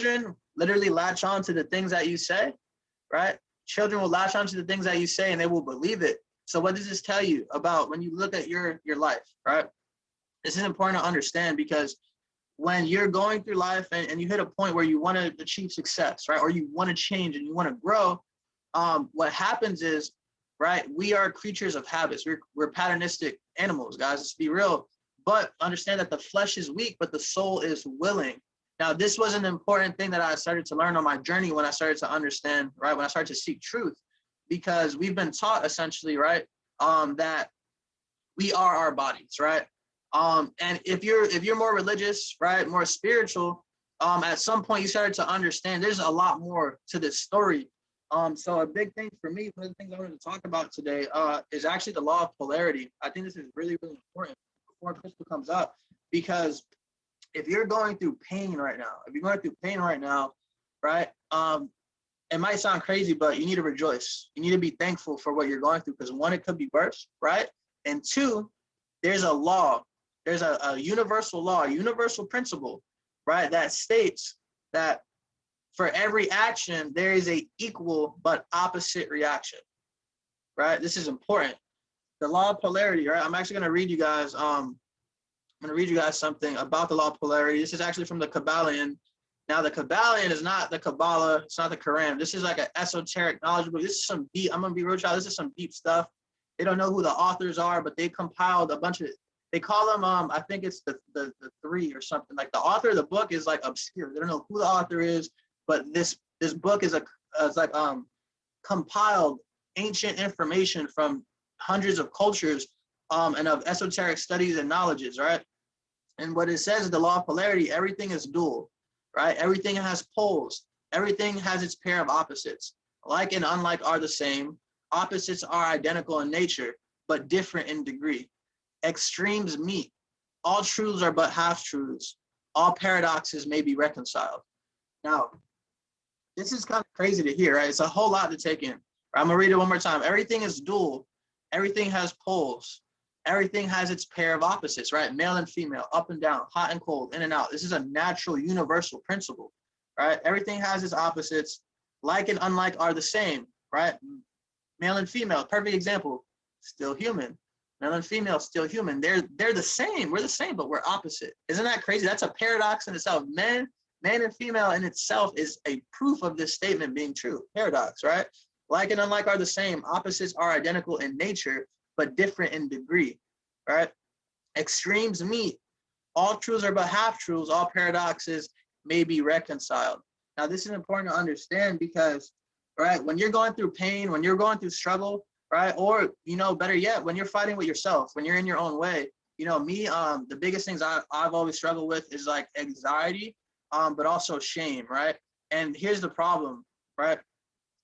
children literally latch on to the things that you say, right? Children will latch on to the things that you say and they will believe it. So what does this tell you about when you look at your life, right? This is important to understand because when you're going through life and you hit a point where you want to achieve success, right? Or you want to change and you want to grow, what happens is, right, we are creatures of habits. We're patternistic animals, guys, let's be real. But understand that the flesh is weak, but the soul is willing. Now, this was an important thing that I started to learn on my journey when I started to understand, right, when I started to seek truth, because we've been taught essentially, right, that we are our bodies, right? And if you're more religious, right, more spiritual, at some point you started to understand there's a lot more to this story. So a big thing for me, one of the things I wanted to talk about today, is actually the law of polarity. I think this is really, really important before Krystal comes up, because if you're going through pain right now, right, it might sound crazy, but you need to rejoice. You need to be thankful for what you're going through, because one, it could be worse, right? And two, there's a law, there's a universal law, a universal principle, right, that states that for every action, there is a equal but opposite reaction, right? This is important. The law of polarity, right? I'm actually gonna read you guys, something about the law of polarity. This is actually from the Kabbalion. Now, the Kabbalion is not the Kabbalah, it's not the Quran. This is like an esoteric knowledge book. This is some deep, I'm gonna be real, child, this is some deep stuff. They don't know who the authors are, but they compiled a bunch of, they call them, I think it's the three or something. Like the author of the book is like obscure. They don't know who the author is, but this book is compiled ancient information from hundreds of cultures, and of esoteric studies and knowledges, right? And what it says is the law of polarity, everything is dual, right? Everything has poles. Everything has its pair of opposites. Like and unlike are the same. Opposites are identical in nature, but different in degree. Extremes meet. All truths are but half-truths. All paradoxes may be reconciled. Now, this is kind of crazy to hear, right? It's a whole lot to take in. I'm gonna read it one more time. Everything is dual. Everything has poles. Everything has its pair of opposites, right? Male and female, up and down, hot and cold, in and out. This is a natural universal principle, right? Everything has its opposites. Like and unlike are the same, right? Male and female, perfect example, still human. Male and female, still human. They're the same. We're the same, but we're opposite. Isn't that crazy? That's a paradox in itself. Man and female in itself is a proof of this statement being true. Paradox, right? Like and unlike are the same. Opposites are identical in nature, but different in degree, right? Extremes meet. All truths are but half-truths. All paradoxes may be reconciled. Now, this is important to understand because, right, when you're going through pain, when you're going through struggle, right, or, you know, better yet, when you're fighting with yourself, when you're in your own way, you know, me, the biggest things I've always struggled with is like anxiety, but also shame, right? And here's the problem, right?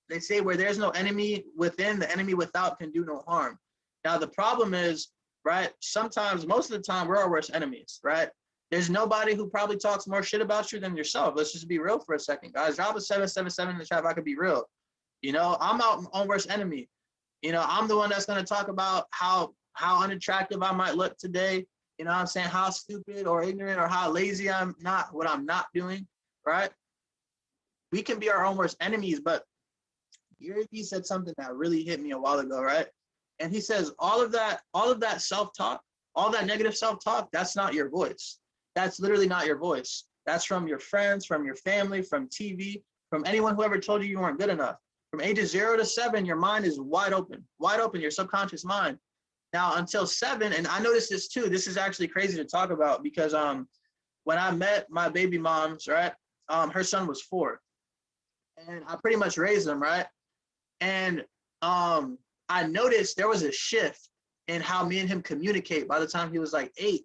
They say where there's no enemy within, the enemy without can do no harm. Now, the problem is, right, sometimes, most of the time, we're our worst enemies, right? There's nobody who probably talks more shit about you than yourself. Let's just be real for a second, guys. Drop a 777 in the chat if I could be real. You know, I'm my own worst enemy. You know, I'm the one that's going to talk about how unattractive I might look today. You know what I'm saying? How stupid or ignorant or how lazy I'm not, what I'm not doing, right? We can be our own worst enemies, but he said something that really hit me a while ago, right? And he says, all of that self-talk, all that negative self-talk, that's not your voice. That's literally not your voice. That's from your friends, from your family, from TV, from anyone who ever told you weren't good enough. From ages 0 to 7, your mind is wide open, your subconscious mind. Now, until 7, and I noticed this too, this is actually crazy to talk about because when I met my baby moms, right, her son was 4. And I pretty much raised him, right? And I noticed there was a shift in how me and him communicate by the time he was like 8.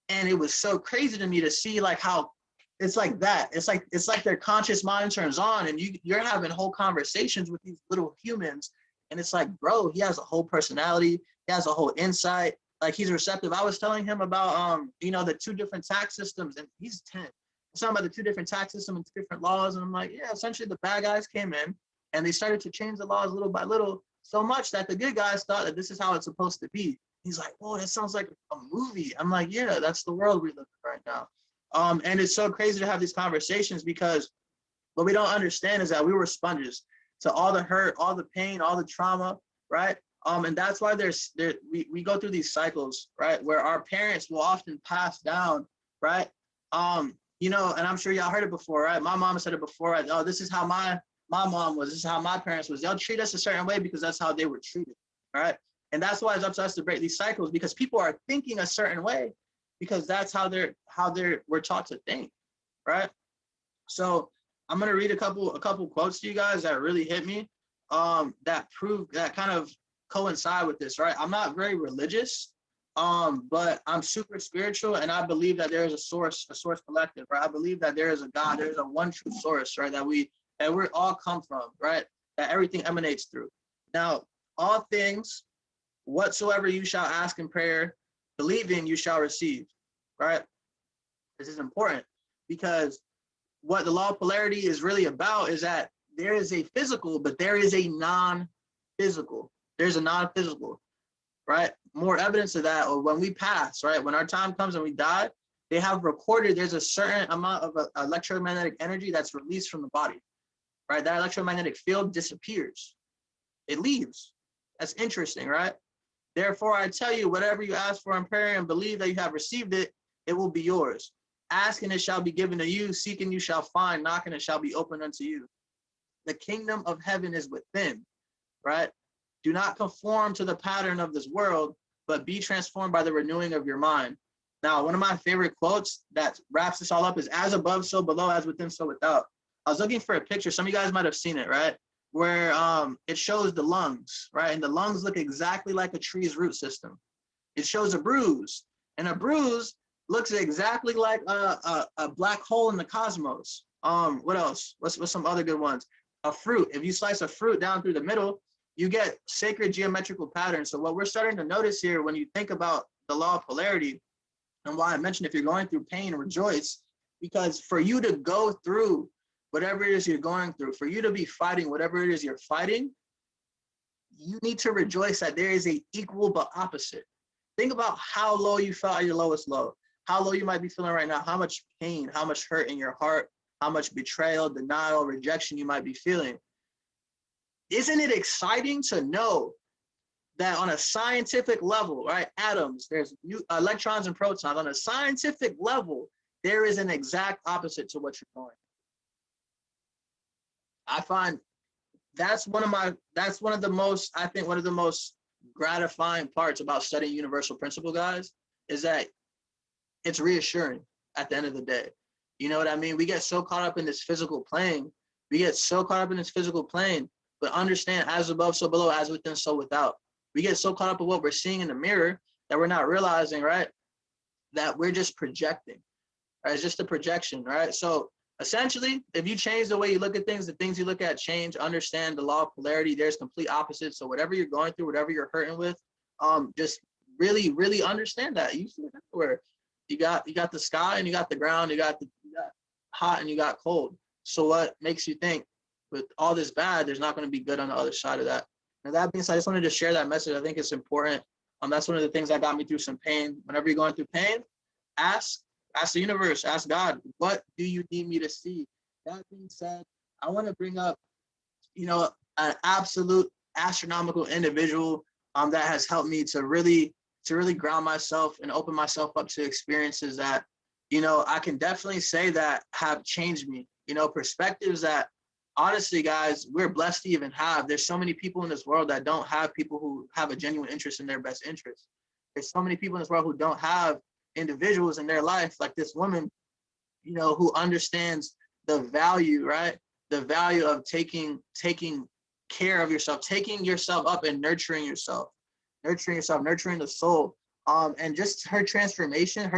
And it was so crazy to me to see like how it's like that. It's like their conscious mind turns on and you're having whole conversations with these little humans. And it's like, bro, he has a whole personality. He has a whole insight. Like he's receptive. I was telling him about, you know, the 2 different tax systems and he's 10. I'm talking about the 2 different tax systems and 2 different laws. And I'm like, yeah, essentially the bad guys came in and they started to change the laws little by little, so much that the good guys thought that this is how it's supposed to be. He's like, whoa, that sounds like a movie. I'm like, yeah, that's the world we live in right now. And it's so crazy to have these conversations because what we don't understand is that we were sponges to all the hurt, all the pain, all the trauma, right? And that's why we go through these cycles, right? Where our parents will often pass down, right? You know, and I'm sure y'all heard it before, right? My mom said it before, right? Oh, this is how my mom was, this is how my parents was. They'll treat us a certain way because that's how they were treated, all right? And that's why it's up to us to break these cycles, because people are thinking a certain way because that's how we're taught to think, right? So I'm gonna read a couple quotes to you guys that really hit me, that prove that kind of coincide with this, right? I'm not very religious, but I'm super spiritual, and I believe that there is a source collective, right? I believe that there is a God, there is a one true source, right? That we all come from, right? That everything emanates through. Now, all things whatsoever you shall ask in prayer, believing you shall receive, right? This is important because what the law of polarity is really about is that there is a physical, but there is a non-physical. There's a non-physical, right? More evidence of that, or when we pass, right? When our time comes and we die, they have recorded there's a certain amount of electromagnetic energy that's released from the body, right? That electromagnetic field disappears. It leaves. That's interesting, right? Therefore, I tell you, whatever you ask for in prayer and believe that you have received it, it will be yours. Ask and it shall be given to you. Seek and you shall find. Knock and it shall be opened unto you. The kingdom of heaven is within, right? Do not conform to the pattern of this world, but be transformed by the renewing of your mind. Now, one of my favorite quotes that wraps this all up is, as above, so below, as within, so without. I was looking for a picture. Some of you guys might have seen it, right? Where it shows the lungs, right? And the lungs look exactly like a tree's root system. It shows a bruise, and a bruise looks exactly like a black hole in the cosmos. What else? What's some other good ones? A fruit. If you slice a fruit down through the middle, you get sacred geometrical patterns. So what we're starting to notice here when you think about the law of polarity, and why I mentioned if you're going through pain, rejoice, because for you to go through whatever it is you're going through, for you to be fighting whatever it is you're fighting, you need to rejoice that there is a equal but opposite. Think about how low you felt at your lowest low, how low you might be feeling right now, how much pain, how much hurt in your heart, how much betrayal, denial, rejection you might be feeling. Isn't it exciting to know that on a scientific level, right? Atoms, there's electrons and protons. On a scientific level, there is an exact opposite to what you're going. I find that's one of the most gratifying parts about studying universal principle, guys, is that it's reassuring at the end of the day. You know what I mean? We get so caught up in this physical plane. But understand, as above, so below, as within, so without. We get so caught up in what we're seeing in the mirror that we're not realizing, right, that we're just projecting, right? It's just a projection, right? So essentially, if you change the way you look at things, the things you look at change. Understand the law of polarity. There's complete opposites. So whatever you're going through, whatever you're hurting with, just really, really understand that. You see it everywhere. You got the sky and you got the ground. You got hot and you got cold. So what makes you think with all this bad, there's not going to be good on the other side of that? And that being said, I just wanted to share that message. I think it's important. That's one of the things that got me through some pain. Whenever you're going through pain, ask the universe, ask God, what do you need me to see? That being said, I want to bring up, an absolute astronomical individual that has helped me to really ground myself and open myself up to experiences that, I can definitely say that have changed me. Perspectives that, honestly, guys, we're blessed to even have. There's so many people in this world that don't have people who have a genuine interest in their best interest. There's so many people in this world who don't have individuals in their life like this woman, who understands the value, right? The value of taking care of yourself, taking yourself up and nurturing yourself, nurturing the soul. And just her transformation,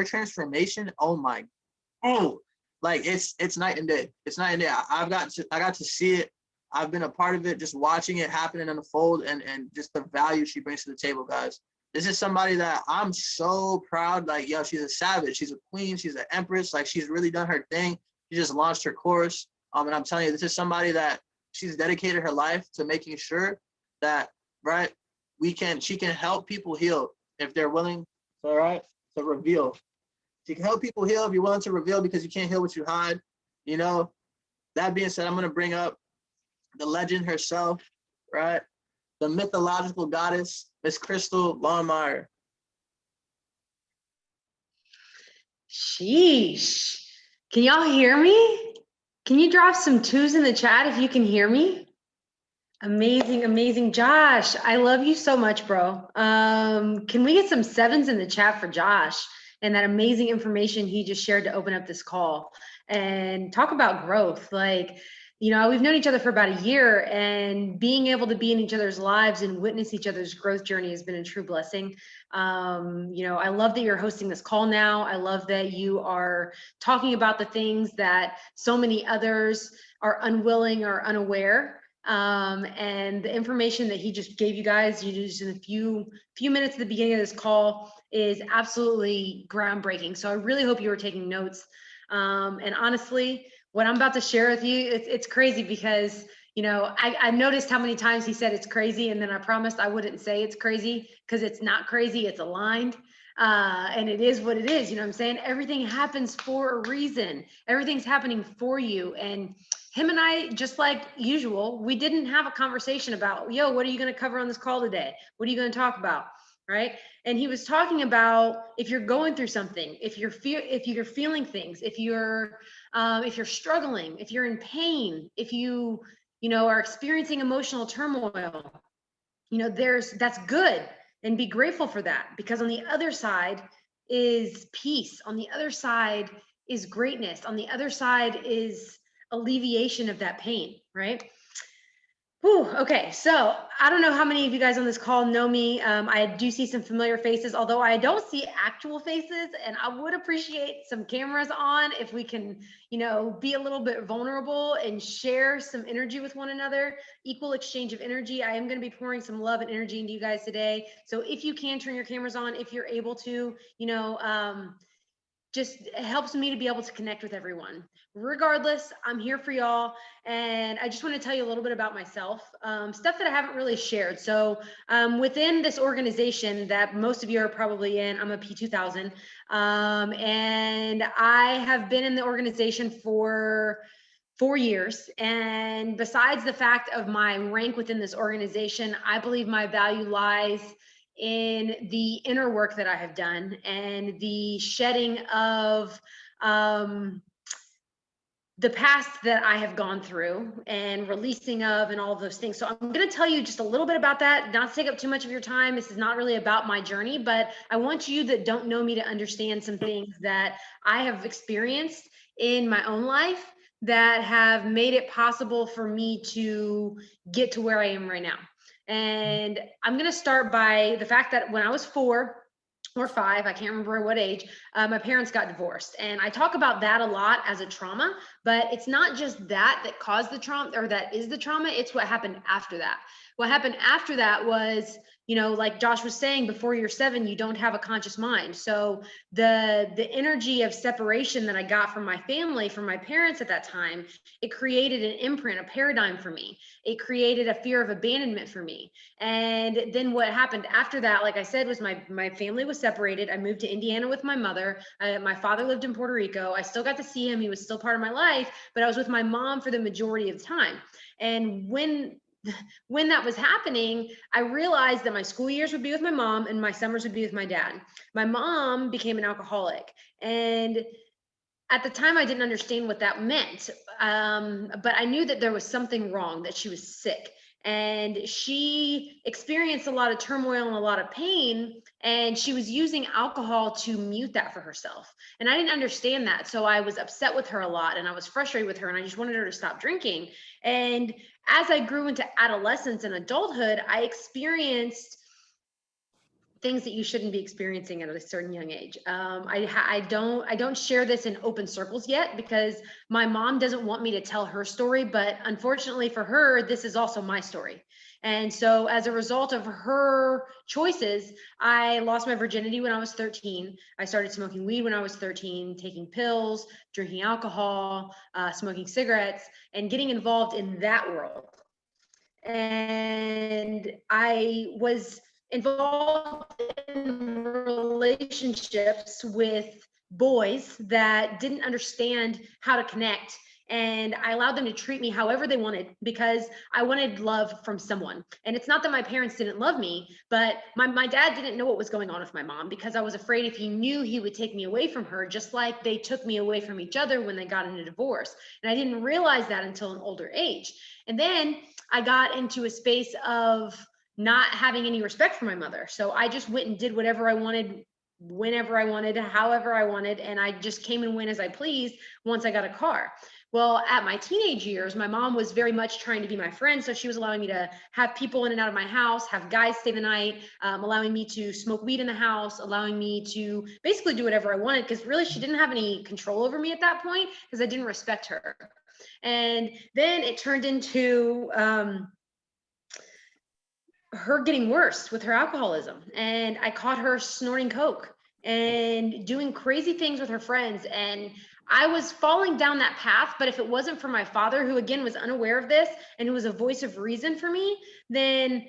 like it's night and day. It's night and day. I got to see it. I've been a part of it, just watching it happen and unfold, and just the value she brings to the table, guys. This is somebody that I'm so proud. Like, yo, she's a savage. She's a queen. She's an empress. Like, she's really done her thing. She just launched her course. And I'm telling you, this is somebody that she's dedicated her life to making sure that, right, she can help people heal if they're willing, all right, to reveal. You can help people heal if you're willing to reveal, because you can't heal what you hide. You know, that being said, I'm going to bring up the legend herself, right? The mythological goddess, Miss Krystal Longmire. Sheesh. Can y'all hear me? Can you drop some twos in the chat if you can hear me? Amazing, amazing. Josh, I love you so much, bro. Can we get some sevens in the chat for Josh and that amazing information he just shared to open up this call and talk about growth? Like, you know, we've known each other for about a year, and being able to be in each other's lives and witness each other's growth journey has been a true blessing. You know, I love that you're hosting this call now. I love that you are talking about the things that so many others are unwilling or unaware. And the information that he just gave you guys, you just in a few minutes at the beginning of this call, is absolutely groundbreaking. So I really hope you were taking notes. And honestly, what I'm about to share with you, it's crazy, because, you know, I noticed how many times he said it's crazy, and then I promised I wouldn't say it's crazy, because it's not crazy, it's aligned. And it is what it is. You know what I'm saying? Everything happens for a reason. Everything's happening for you. And him and I, just like usual, we didn't have a conversation about, yo, what are you going to cover on this call today? What are you going to talk about? Right. And he was talking about, if you're going through something, if you're feeling things, if you're struggling, if you're in pain, if you know, are experiencing emotional turmoil, you know, that's good. And be grateful for that, because on the other side is peace. On the other side is greatness. On the other side is alleviation of that pain, right? Whew, okay, so I don't know how many of you guys on this call know me. I do see some familiar faces, although I don't see actual faces, and I would appreciate some cameras on if we can, you know, be a little bit vulnerable and share some energy with one another, equal exchange of energy. I am going to be pouring some love and energy into you guys today. So if you can turn your cameras on, if you're able to, you know, just helps me to be able to connect with everyone. Regardless, I'm here for y'all. And I just want to tell you a little bit about myself, stuff that I haven't really shared. So within this organization that most of you are probably in, I'm a P2000. And I have been in the organization for 4 years. And besides the fact of my rank within this organization, I believe my value lies in the inner work that I have done and the shedding of the past that I have gone through and releasing of and all of those things. So I'm going to tell you just a little bit about that, not to take up too much of your time. This is not really about my journey, but I want you that don't know me to understand some things that I have experienced in my own life that have made it possible for me to get to where I am right now. And I'm going to start by the fact that when I was 4 or 5, I can't remember what age, my parents got divorced. And I talk about that a lot as a trauma, but it's not just that caused the trauma, or that is the trauma. It's what happened after that. What happened after that was, you know, like Josh was saying, before you're 7, you don't have a conscious mind. So the energy of separation that I got from my family, from my parents at that time, it created an imprint, a paradigm for me. It created a fear of abandonment for me. And then what happened after that, like I said, was my family was separated. I moved to Indiana with my mother. My father lived in Puerto Rico. I still got to see him. He was still part of my life, but I was with my mom for the majority of the time. And when that was happening, I realized that my school years would be with my mom and my summers would be with my dad. My mom became an alcoholic, and at the time I didn't understand what that meant, but I knew that there was something wrong, that she was sick. And she experienced a lot of turmoil and a lot of pain, and she was using alcohol to mute that for herself. And I didn't understand that. So I was upset with her a lot, and I was frustrated with her, and I just wanted her to stop drinking. And as I grew into adolescence and adulthood, I experienced things that you shouldn't be experiencing at a certain young age. I don't share this in open circles yet, because my mom doesn't want me to tell her story, but unfortunately for her, this is also my story. And so as a result of her choices, I lost my virginity when I was 13. I started smoking weed when I was 13, taking pills, drinking alcohol, smoking cigarettes, and getting involved in that world. And I was involved in relationships with boys that didn't understand how to connect. And I allowed them to treat me however they wanted because I wanted love from someone. And it's not that my parents didn't love me, but my dad didn't know what was going on with my mom because I was afraid if he knew, he would take me away from her, just like they took me away from each other when they got in a divorce. And I didn't realize that until an older age. And then I got into a space of not having any respect for my mother. So I just went and did whatever I wanted, whenever I wanted, however I wanted. And I just came and went as I pleased once I got a car. Well, at my teenage years, my mom was very much trying to be my friend. So she was allowing me to have people in and out of my house, have guys stay the night, allowing me to smoke weed in the house, allowing me to basically do whatever I wanted, because really she didn't have any control over me at that point because I didn't respect her. And then it turned into her getting worse with her alcoholism. And I caught her snorting coke and doing crazy things with her friends. And I was falling down that path. But if it wasn't for my father, who again was unaware of this and who was a voice of reason for me, then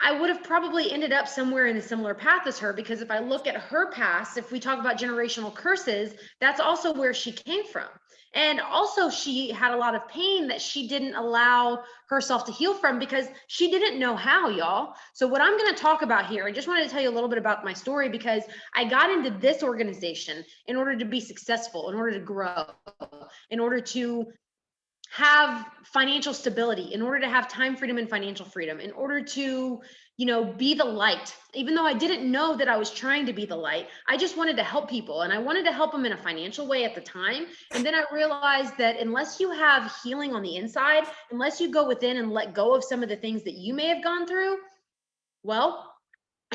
I would have probably ended up somewhere in a similar path as her. Because if I look at her past, if we talk about generational curses, that's also where she came from. And also she had a lot of pain that she didn't allow herself to heal from because she didn't know how, y'all. So what I'm going to talk about here, I just wanted to tell you a little bit about my story because I got into this organization in order to be successful, in order to grow, in order to have financial stability, in order to have time freedom and financial freedom, in order to, be the light. Even though I didn't know that I was trying to be the light, I just wanted to help people, and I wanted to help them in a financial way at the time. And then I realized that unless you have healing on the inside, unless you go within and let go of some of the things that you may have gone through, well,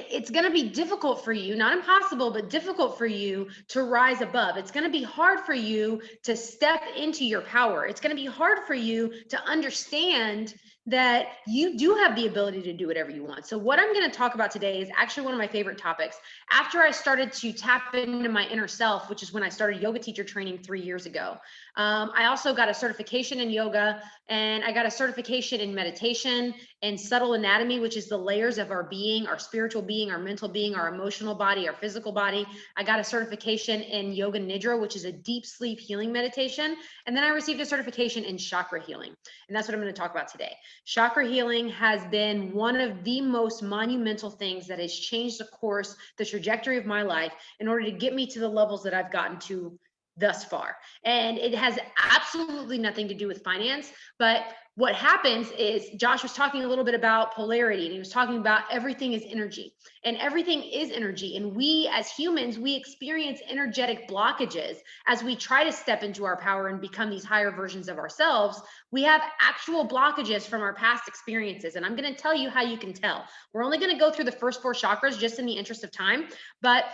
it's going to be difficult for you, not impossible, but difficult for you to rise above. It's going to be hard for you to step into your power. It's going to be hard for you to understand that you do have the ability to do whatever you want. So what I'm going to talk about today is actually one of my favorite topics. After I started to tap into my inner self, which is when I started yoga teacher training 3 years ago, I also got a certification in yoga, and I got a certification in meditation and subtle anatomy, which is the layers of our being, our spiritual being, our mental being, our emotional body, our physical body. I got a certification in yoga nidra, which is a deep sleep healing meditation. And then I received a certification in chakra healing. And that's what I'm going to talk about today. Chakra healing has been one of the most monumental things that has changed the course, the trajectory of my life in order to get me to the levels that I've gotten to thus far. And it has absolutely nothing to do with finance. But what happens is, Josh was talking a little bit about polarity, and he was talking about everything is energy, and everything is energy. And we as humans, we experience energetic blockages as we try to step into our power and become these higher versions of ourselves. We have actual blockages from our past experiences. And I'm going to tell you how you can tell. We're only going to go through the first 4 chakras just in the interest of time. But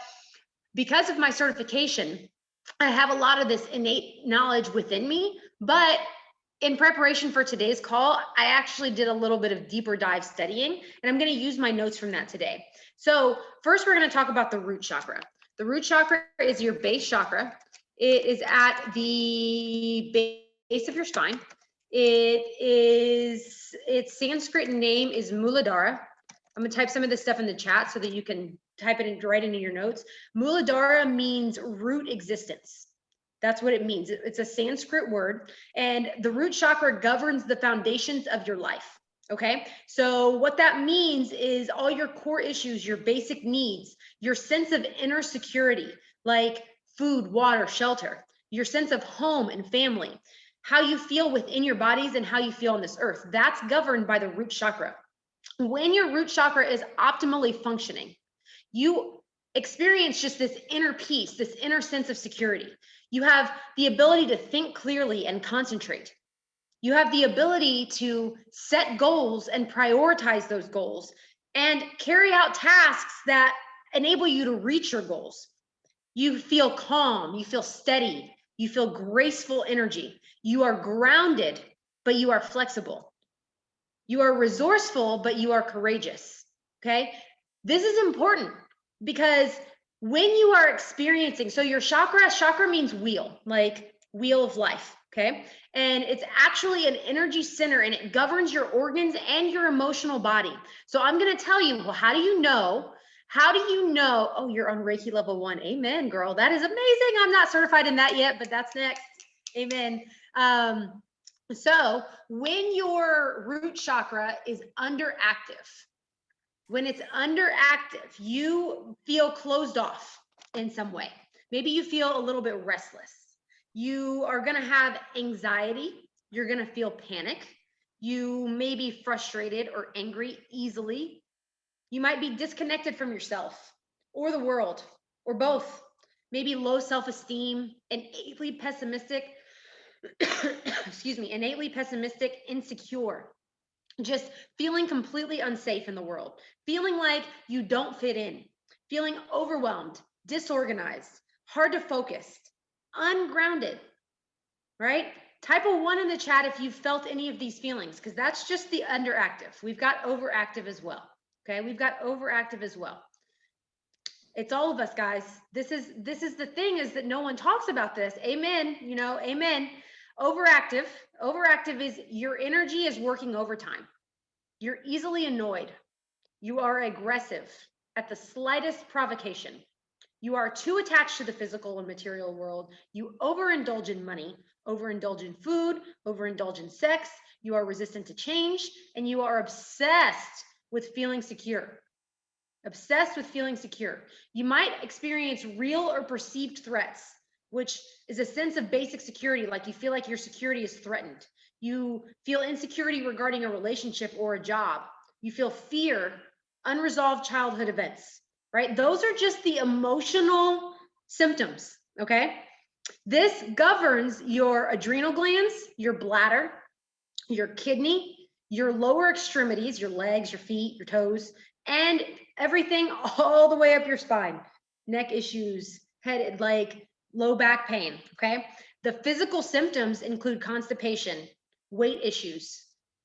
because of my certification, I have a lot of this innate knowledge within me. But in preparation for today's call, I actually did a little bit of deeper dive studying, and I'm going to use my notes from that today. So first, we're going to talk about the root chakra. The root chakra is your base chakra. It is at the base of your spine. Its Sanskrit name is Muladhara. I'm going to type some of this stuff in the chat so that you can type it right into your notes. Muladhara means root existence. That's what it means. It's a Sanskrit word, and the root chakra governs the foundations of your life. Okay. So what that means is all your core issues, your basic needs, your sense of inner security, like food, water, shelter, your sense of home and family, how you feel within your bodies and how you feel on this earth. That's governed by the root chakra. When your root chakra is optimally functioning, you experience just this inner peace, this inner sense of security. You have the ability to think clearly and concentrate. You have the ability to set goals and prioritize those goals and carry out tasks that enable you to reach your goals. You feel calm, you feel steady, you feel graceful energy. You are grounded, but you are flexible. You are resourceful, but you are courageous. Okay. This is important because when you are experiencing, so your chakra means wheel, like wheel of life. Okay. And it's actually an energy center, and it governs your organs and your emotional body. So I'm going to tell you, well, how do you know How do you know? Oh, you're on Reiki level 1. Amen, girl. That is amazing. I'm not certified in that yet, but that's next. Amen. So when your root chakra is underactive, when it's underactive, you feel closed off in some way. Maybe you feel a little bit restless. You are going to have anxiety. You're going to feel panic. You may be frustrated or angry easily. You might be disconnected from yourself or the world or both. Maybe low self-esteem, innately pessimistic, excuse me, innately pessimistic, insecure, just feeling completely unsafe in the world, feeling like you don't fit in, feeling overwhelmed, disorganized, hard to focus, ungrounded, right? Type a 1 in the chat if you've felt any of these feelings, because that's just the underactive. We've got overactive as well. Okay, we've got overactive as well. It's all of us, guys. This is the thing, is that no one talks about this. Amen. You know, amen. Overactive is your energy is working overtime. You're easily annoyed. You are aggressive at the slightest provocation. You are too attached to the physical and material world. You overindulge in money, overindulge in food, overindulge in sex. You are resistant to change, and you are obsessed with feeling secure. Obsessed with feeling secure. You might experience real or perceived threats, which is a sense of basic security, like you feel like your security is threatened. You feel insecurity regarding a relationship or a job. You feel fear, unresolved childhood events, right? Those are just the emotional symptoms, okay? This governs your adrenal glands, your bladder, your kidney, your lower extremities, your legs, your feet, your toes, and everything all the way up your spine. Neck issues, head, like low back pain, okay? The physical symptoms include constipation, weight issues,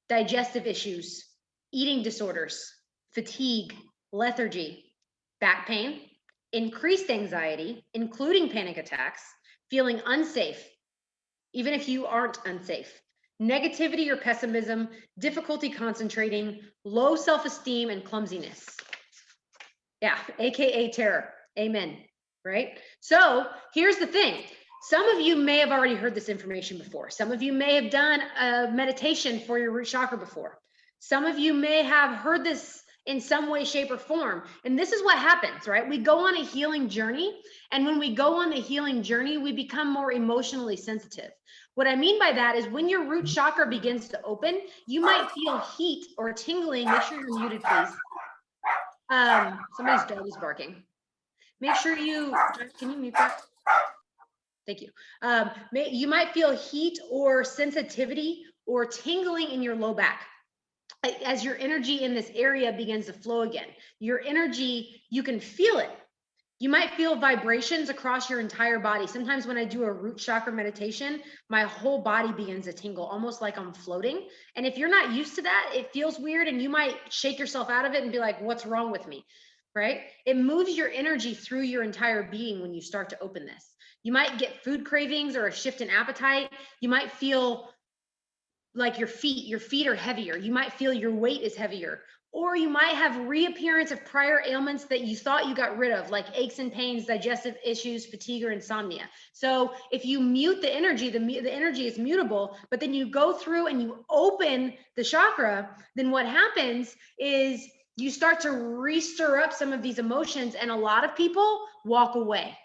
digestive issues, eating disorders, fatigue, lethargy, back pain, increased anxiety, including panic attacks, feeling unsafe, even if you aren't unsafe, negativity or pessimism, difficulty concentrating, low self-esteem, and clumsiness. Yeah, AKA terror. Amen. Right? So here's the thing. Some of you may have already heard this information before. Some of you may have done a meditation for your root chakra before. Some of you may have heard this in some way, shape, or form. And this is what happens, right? We go on a healing journey. And when we go on the healing journey, we become more emotionally sensitive. What I mean by that is when your root chakra begins to open, you might feel heat or tingling. Make sure you're muted, please. Somebody's dog is barking. Make sure you, can you mute that? Thank you. You might feel heat or sensitivity or tingling in your low back as your energy in this area begins to flow again. Your energy, you can feel it. You might feel vibrations across your entire body. Sometimes when I do a root chakra meditation, my whole body begins to tingle, almost like I'm floating. And if you're not used to that, it feels weird and you might shake yourself out of it and be like, what's wrong with me, right? It moves your energy through your entire being when you start to open this. You might get food cravings or a shift in appetite. You might feel like your feet are heavier. You might feel your weight is heavier, or you might have reappearance of prior ailments that you thought you got rid of, like aches and pains, digestive issues, fatigue, or insomnia. So if you mute the energy, the energy is mutable, but then you go through and you open the chakra, then what happens is you start to re-stir up some of these emotions, and a lot of people walk away.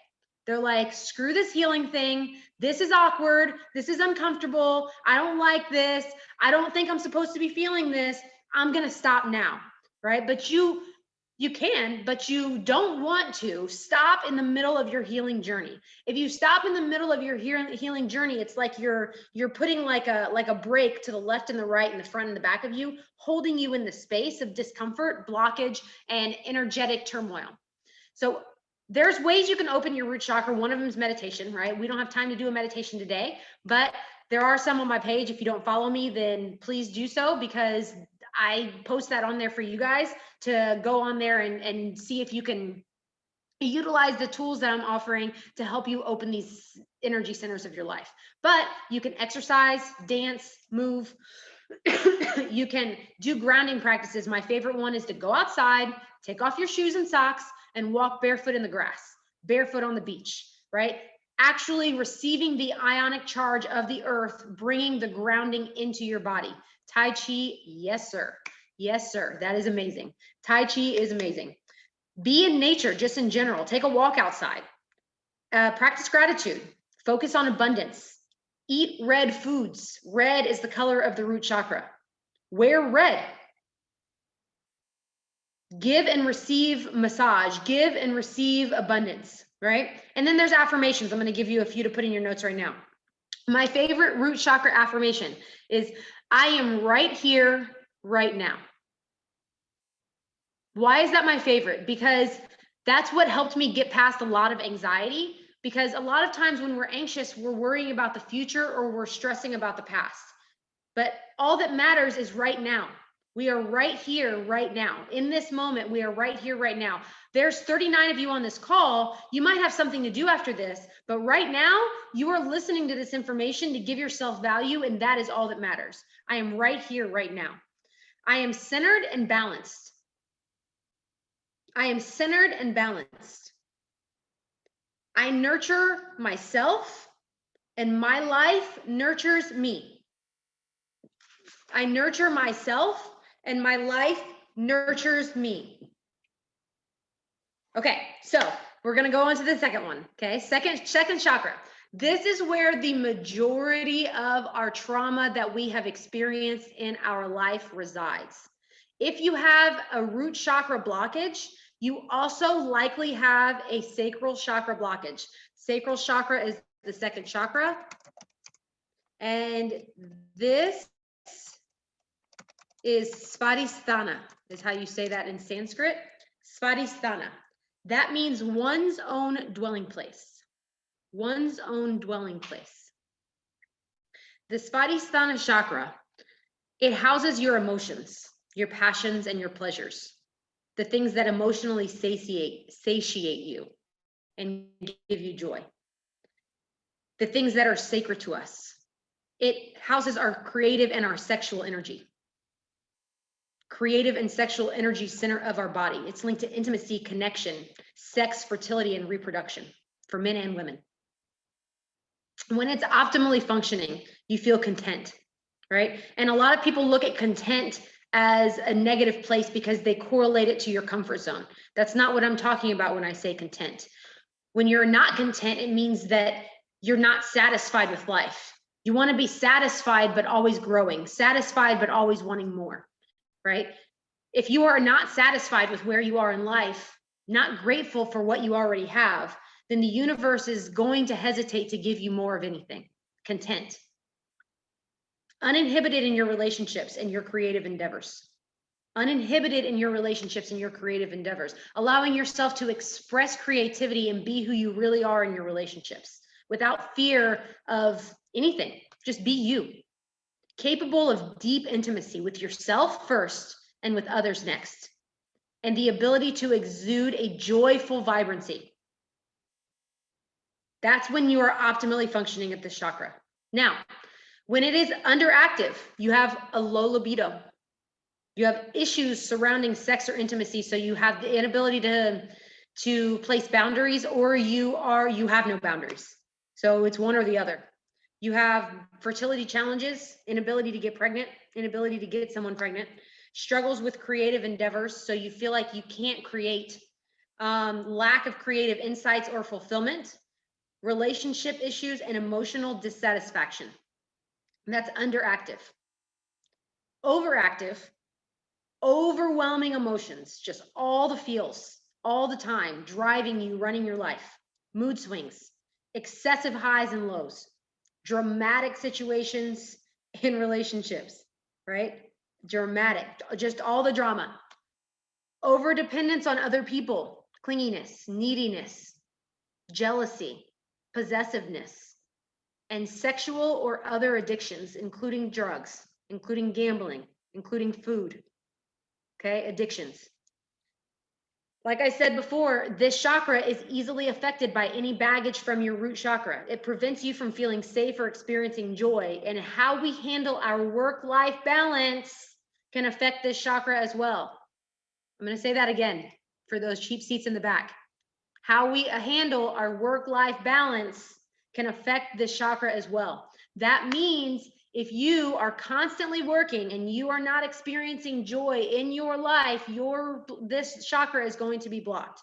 They're like, screw this healing thing. This is awkward. This is uncomfortable. I don't like this. I don't think I'm supposed to be feeling this. I'm going to stop now, right? But you can, but you don't want to stop in the middle of your healing journey. If you stop in the middle of your healing journey, it's like you're putting like a brake to the left and the right and the front and the back of you, holding you in the space of discomfort, blockage, and energetic turmoil. So there's ways you can open your root chakra. One of them is meditation, right? We don't have time to do a meditation today, but there are some on my page. If you don't follow me, then please do so, because I post that on there for you guys to go on there and see if you can utilize the tools that I'm offering to help you open these energy centers of your life. But you can exercise, dance, move. You can do grounding practices. My favorite one is to go outside, Take off your shoes and socks and walk barefoot in the grass, barefoot on the beach, right? Actually receiving the ionic charge of the earth, bringing the grounding into your body. Tai Chi, yes, sir. Yes, sir. That is amazing. Tai Chi is amazing. Be in nature, just in general. Take a walk outside. Practice gratitude. Focus on abundance. Eat red foods. Red is the color of the root chakra. Wear red. Give and receive massage. Give and receive abundance, right? And then there's affirmations. I'm going to give you a few to put in your notes right now. My favorite root chakra affirmation is, I am right here, right now. Why is that my favorite? Because that's what helped me get past a lot of anxiety. Because a lot of times when we're anxious, we're worrying about the future or we're stressing about the past. But all that matters is right now. We are right here, right now. In this moment, we are right here, right now. There's 39 of you on this call. You might have something to do after this, but right now, you are listening to this information to give yourself value, and that is all that matters. I am right here, right now. I am centered and balanced. I am centered and balanced. I nurture myself, and my life nurtures me. I nurture myself, and my life nurtures me. Okay, so we're gonna go on to the second one, okay? Second chakra. This is where the majority of our trauma that we have experienced in our life resides. If you have a root chakra blockage, you also likely have a sacral chakra blockage. Sacral chakra is the second chakra. And this is Svadhisthana, is how you say that in Sanskrit. Svadhisthana. That means one's own dwelling place. One's own dwelling place. The Svadhisthana chakra, it houses your emotions, your passions, and your pleasures. The things that emotionally satiate you and give you joy. The things that are sacred to us. It houses our creative and our sexual energy. Creative and sexual energy center of our body. It's linked to intimacy, connection, sex, fertility, and reproduction for men and women. When it's optimally functioning, you feel content, right? And a lot of people look at content as a negative place because they correlate it to your comfort zone. That's not what I'm talking about when I say content. When you're not content, it means that you're not satisfied with life. You want to be satisfied, but always growing, satisfied, but always wanting more. Right? If you are not satisfied with where you are in life, not grateful for what you already have, then the universe is going to hesitate to give you more of anything. Content. Uninhibited in your relationships and your creative endeavors. Uninhibited in your relationships and your creative endeavors. Allowing yourself to express creativity and be who you really are in your relationships without fear of anything. Just be you. Capable of deep intimacy with yourself first and with others next, and the ability to exude a joyful vibrancy. That's when you are optimally functioning at this chakra. Now, when it is underactive, you have a low libido. You have issues surrounding sex or intimacy, so you have the inability to place boundaries, or you have no boundaries. So it's one or the other. You have fertility challenges, inability to get pregnant, inability to get someone pregnant, struggles with creative endeavors, so you feel like you can't create, lack of creative insights or fulfillment, relationship issues, and emotional dissatisfaction. And that's underactive. Overactive, overwhelming emotions, just all the feels, all the time, driving you, running your life, mood swings, excessive highs and lows. Dramatic situations in relationships, right? Dramatic, just all the drama. Over dependence on other people, clinginess, neediness, jealousy, possessiveness, and sexual or other addictions, including drugs, including gambling, including food, okay? Addictions. Like I said before, this chakra is easily affected by any baggage from your root chakra. It prevents you from feeling safe or experiencing joy. And how we handle our work-life balance can affect this chakra as well. I'm going to say that again for those cheap seats in the back. How we handle our work-life balance can affect this chakra as well. That means if you are constantly working and you are not experiencing joy in your life, this chakra is going to be blocked.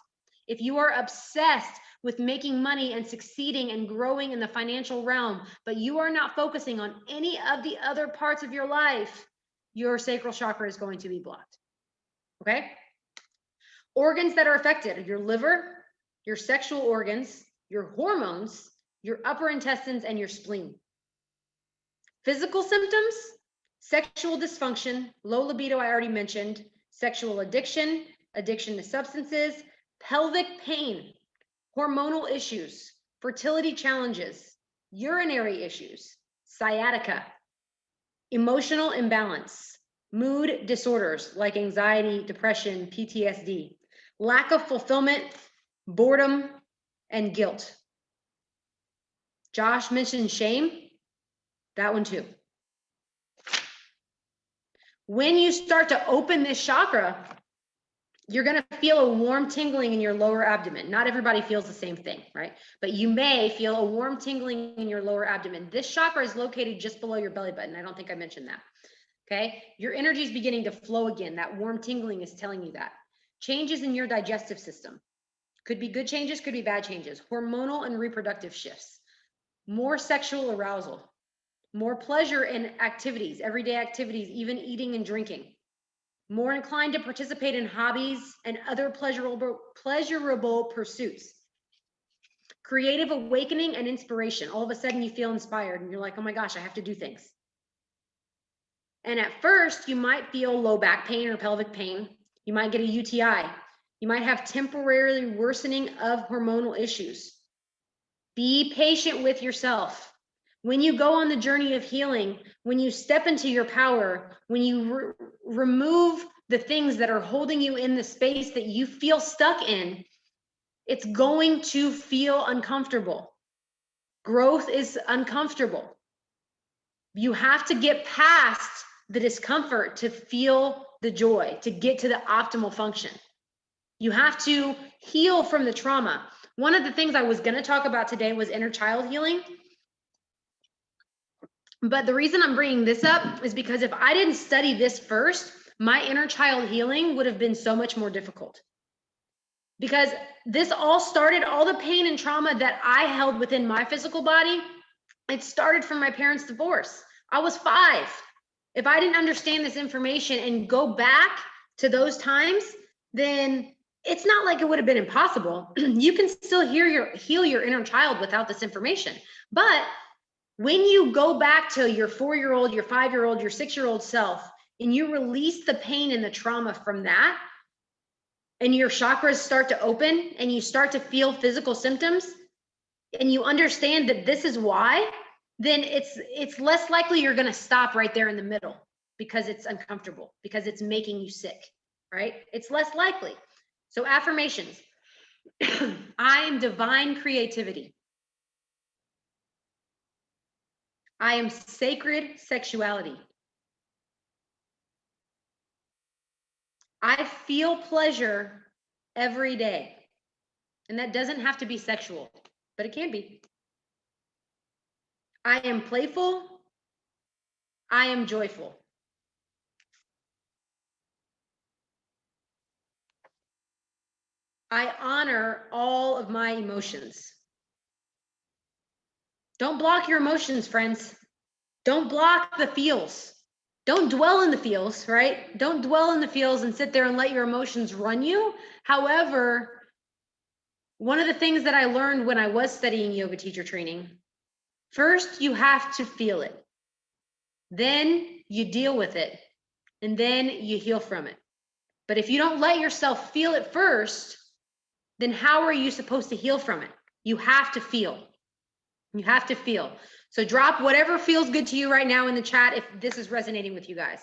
If you are obsessed with making money and succeeding and growing in the financial realm, but you are not focusing on any of the other parts of your life, your sacral chakra is going to be blocked. Okay? Organs that are affected: your liver, your sexual organs, your hormones, your upper intestines, and your spleen. Physical symptoms: sexual dysfunction, low libido, I already mentioned, sexual addiction, addiction to substances, pelvic pain, hormonal issues, fertility challenges, urinary issues, sciatica, emotional imbalance, mood disorders like anxiety, depression, PTSD, lack of fulfillment, boredom, and guilt. Josh mentioned shame. That one too. When you start to open this chakra, you're going to feel a warm tingling in your lower abdomen. Not everybody feels the same thing, right? But you may feel a warm tingling in your lower abdomen. This chakra is located just below your belly button. I don't think I mentioned that. Okay. Your energy is beginning to flow again. That warm tingling is telling you that. Changes in your digestive system. Could be good changes, could be bad changes. Hormonal and reproductive shifts. More sexual arousal. More pleasure in activities, everyday activities, even eating and drinking. More inclined to participate in hobbies and other pleasurable pursuits. Creative awakening and inspiration. All of a sudden you feel inspired and you're like, oh my gosh, I have to do things. And at first you might feel low back pain or pelvic pain. You might get a UTI. You might have temporarily worsening of hormonal issues. Be patient with yourself. When you go on the journey of healing, when you step into your power, when you remove the things that are holding you in the space that you feel stuck in, it's going to feel uncomfortable. Growth is uncomfortable. You have to get past the discomfort to feel the joy, to get to the optimal function. You have to heal from the trauma. One of the things I was going to talk about today was inner child healing. But the reason I'm bringing this up is because if I didn't study this first, my inner child healing would have been so much more difficult. Because this all started, all the pain and trauma that I held within my physical body, it started from my parents' divorce. I was 5. If I didn't understand this information and go back to those times, then it's not like it would have been impossible. You can still heal your inner child without this information. But when you go back to your 4-year-old, your 5-year-old, your 6-year-old self, and you release the pain and the trauma from that, and your chakras start to open and you start to feel physical symptoms, and you understand that this is why, then it's less likely you're going to stop right there in the middle because it's uncomfortable, because it's making you sick, right? It's less likely. So affirmations. I am divine creativity. I am sacred sexuality. I feel pleasure every day. And that doesn't have to be sexual, but it can be. I am playful. I am joyful. I honor all of my emotions. Don't block your emotions, friends. Don't block the feels. Don't dwell in the feels, right? Don't dwell in the feels and sit there and let your emotions run you. However, one of the things that I learned when I was studying yoga teacher training, first you have to feel it. Then you deal with it. And then you heal from it. But if you don't let yourself feel it first, then how are you supposed to heal from it? You have to feel. You have to feel. So drop whatever feels good to you right now in the chat if this is resonating with you guys.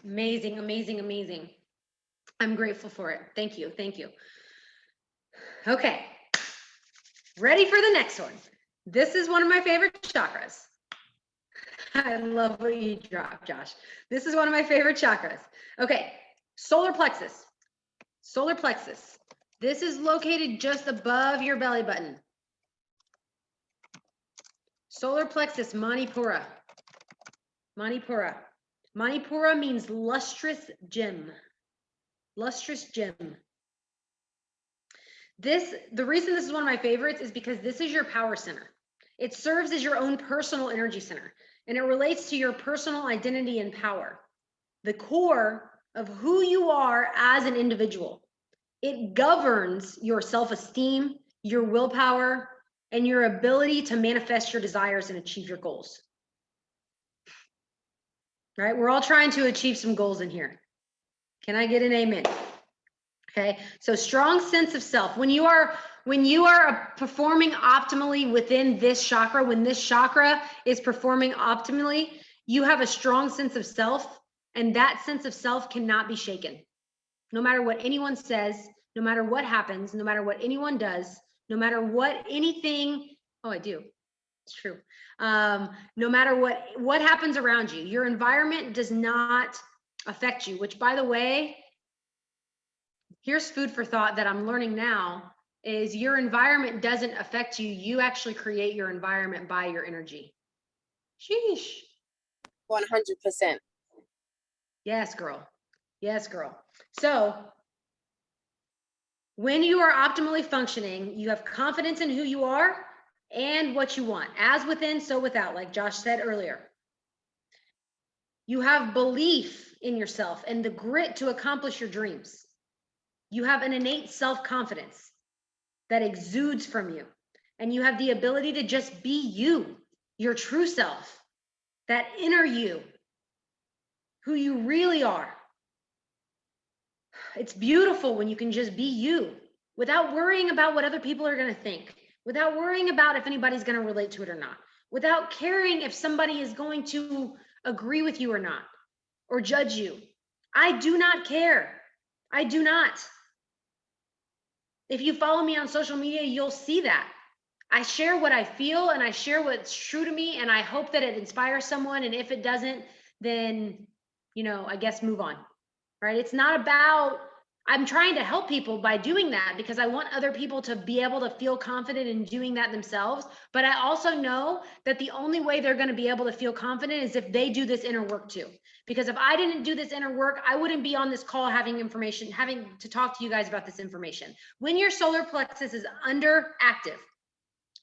Amazing, amazing, amazing. I'm grateful for it. Thank you. Thank you. Okay. Ready for the next one. This is one of my favorite chakras. I love what you dropped, Josh. This is one of my favorite chakras. Okay, solar plexus. Solar plexus. This is located just above your belly button. Solar plexus, Manipura. Manipura. Manipura means lustrous gem. Lustrous gem. The reason this is one of my favorites is because this is your power center. It serves as your own personal energy center, and it relates to your personal identity and power, the core of who you are as an individual. It governs your self-esteem, your willpower, and your ability to manifest your desires and achieve your goals. Right? We're all trying to achieve some goals in here. Can I get an amen? Okay, so strong sense of self. When you are performing optimally within this chakra, when this chakra is performing optimally, you have a strong sense of self, and that sense of self cannot be shaken. No matter what anyone says, no matter what happens, no matter what anyone does, no matter what anything, oh, I do. It's true. No matter what happens around you, your environment does not affect you, which, by the way, here's food for thought that I'm learning now is your environment doesn't affect you. You actually create your environment by your energy. Sheesh. 100%. Yes, girl. Yes, girl. So when you are optimally functioning, you have confidence in who you are and what you want, as within, so without, like Josh said earlier. You have belief in yourself and the grit to accomplish your dreams. You have an innate self-confidence that exudes from you, and you have the ability to just be you, your true self, that inner you, who you really are. It's beautiful when you can just be you without worrying about what other people are going to think, without worrying about if anybody's going to relate to it or not, without caring if somebody is going to agree with you or not, or judge you. I do not care. I do not. If you follow me on social media, you'll see that. I share what I feel and I share what's true to me, and I hope that it inspires someone. And if it doesn't, then, I guess move on, right? It's not about, I'm trying to help people by doing that because I want other people to be able to feel confident in doing that themselves. But I also know that the only way they're going to be able to feel confident is if they do this inner work too. Because if I didn't do this inner work, I wouldn't be on this call having to talk to you guys about this information. When your solar plexus is underactive,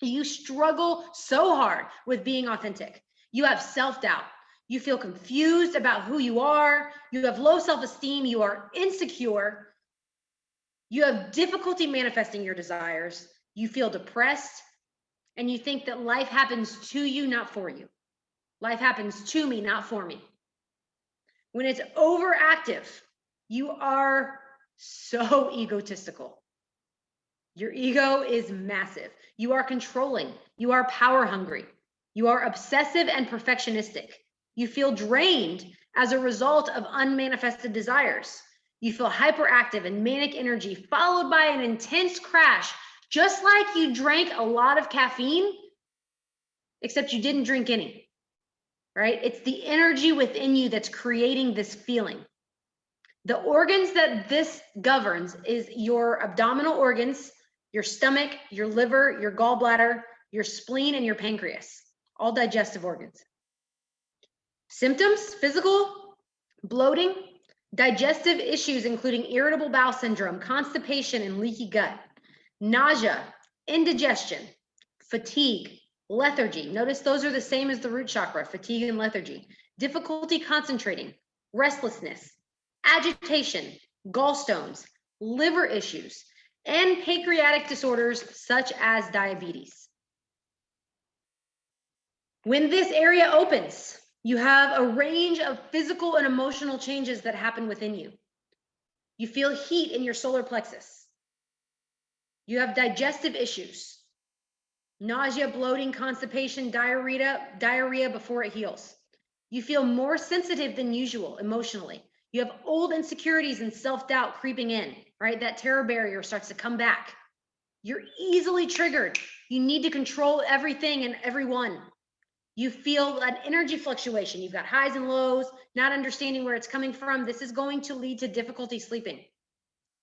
you struggle so hard with being authentic. You have self-doubt. You feel confused about who you are. You have low self-esteem. You are insecure. You have difficulty manifesting your desires. You feel depressed. And you think that life happens to you, not for you. Life happens to me, not for me. When it's overactive, you are so egotistical. Your ego is massive. You are controlling. You are power hungry. You are obsessive and perfectionistic. You feel drained as a result of unmanifested desires. You feel hyperactive and manic energy, followed by an intense crash, just like you drank a lot of caffeine, except you didn't drink any, right? It's the energy within you that's creating this feeling. The organs that this governs is your abdominal organs, your stomach, your liver, your gallbladder, your spleen, and your pancreas, all digestive organs. Symptoms: physical, bloating, digestive issues, including irritable bowel syndrome, constipation, and leaky gut, nausea, indigestion, fatigue, lethargy. Notice those are the same as the root chakra, fatigue and lethargy. Difficulty concentrating, restlessness, agitation, gallstones, liver issues, and pancreatic disorders such as diabetes. When this area opens, you have a range of physical and emotional changes that happen within you. You feel heat in your solar plexus. You have digestive issues, nausea, bloating, constipation, diarrhea before it heals. You feel more sensitive than usual emotionally. You have old insecurities and self-doubt creeping in, right? That terror barrier starts to come back. You're easily triggered. You need to control everything and everyone. You feel an energy fluctuation. You've got highs and lows, not understanding where it's coming from. This is going to lead to difficulty sleeping.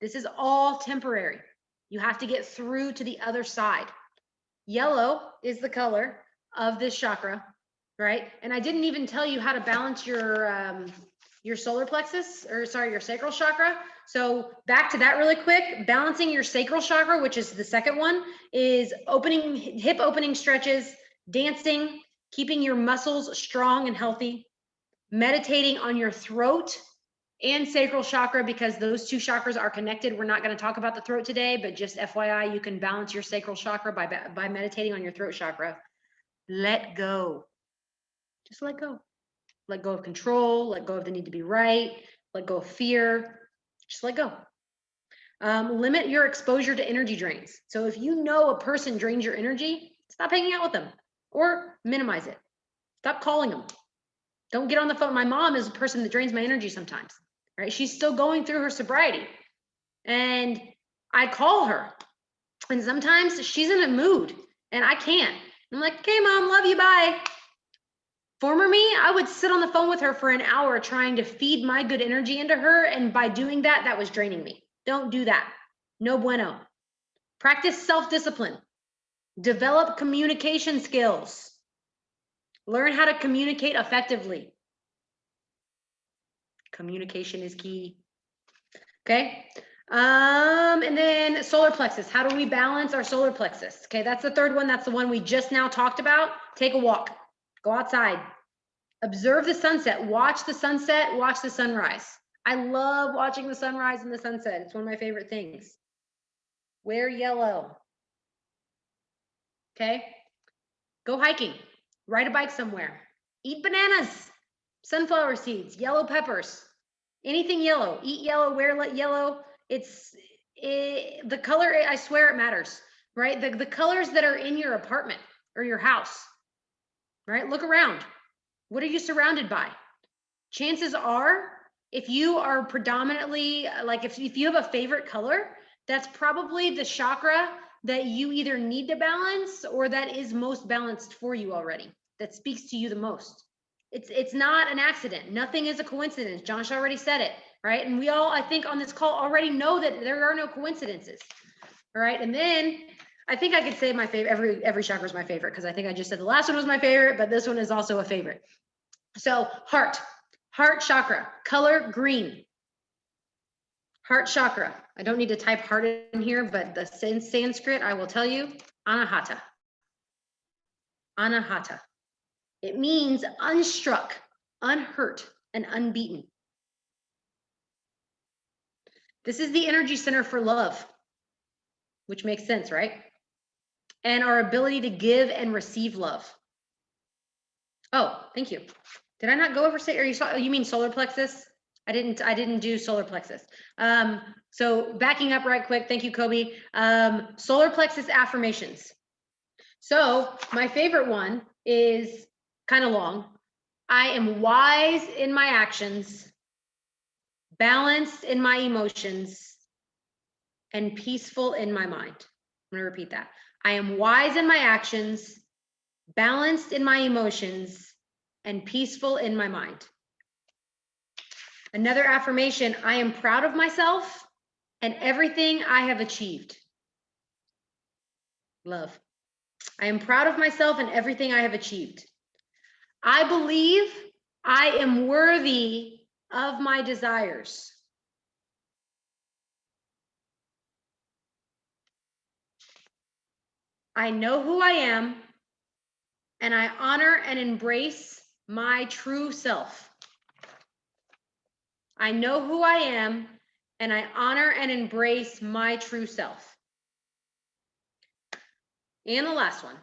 This is all temporary. You have to get through to the other side. Yellow is the color of this chakra, right? And I didn't even tell you how to balance your solar plexus, or sorry, your sacral chakra. So back to that really quick. Balancing your sacral chakra, which is the second one, is opening, hip opening stretches, dancing, keeping your muscles strong and healthy, meditating on your throat and sacral chakra, because those two chakras are connected. We're not going to talk about the throat today, but just FYI, you can balance your sacral chakra by meditating on your throat chakra. Let go. Just let go. Let go of control, let go of the need to be right, let go of fear, just let go. Limit your exposure to energy drains. So if you know a person drains your energy, stop hanging out with them or minimize it. Stop calling them. Don't get on the phone. My mom is a person that drains my energy sometimes, right? She's still going through her sobriety. And I call her. And sometimes she's in a mood and I can't. I'm like, okay, mom, love you, bye. Former me, I would sit on the phone with her for an hour trying to feed my good energy into her. And by doing that, that was draining me. Don't do that. No bueno. Practice self-discipline. Develop communication skills. Learn how to communicate effectively. Communication is key. Okay. And then solar plexus. How do we balance our solar plexus? Okay, that's the third one. That's the one we just now talked about. Take a walk. Go outside. Observe the sunset. Watch the sunset. Watch the sunrise. I love watching the sunrise and the sunset. It's one of my favorite things. Wear yellow. Okay. Go hiking. Ride a bike somewhere. Eat bananas. Sunflower seeds. Yellow peppers. Anything yellow. Eat yellow. Wear yellow. The color, I swear it matters, right? The colors that are in your apartment or your house, right? Look around. What are you surrounded by? Chances are, if you are predominantly, like if you have a favorite color, that's probably the chakra that you either need to balance or that is most balanced for you already, that speaks to you the most. It's not an accident. Nothing is a coincidence. Josh already said it, right? And we all, I think on this call already know that there are no coincidences, all right? And then I think I could say my favorite, every chakra is my favorite, because I think I just said the last one was my favorite, but this one is also a favorite. So heart chakra, color green. Heart chakra. I don't need to type heart in here, but the Sanskrit, I will tell you, anahata. Anahata. It means unstruck, unhurt, and unbeaten. This is the energy center for love, which makes sense, right? And our ability to give and receive love. Oh, thank you. Did I not go over, say, or you mean solar plexus? I didn't do solar plexus. So backing up right quick, thank you, Kobe. Solar plexus affirmations. So my favorite one is kind of long. I am wise in my actions, balanced in my emotions, and peaceful in my mind. I'm gonna repeat that. I am wise in my actions, balanced in my emotions, and peaceful in my mind. Another affirmation, I am proud of myself and everything I have achieved. Love. I am proud of myself and everything I have achieved. I believe I am worthy of my desires. I know who I am, and I honor and embrace my true self. I know who I am, and I honor and embrace my true self. And the last one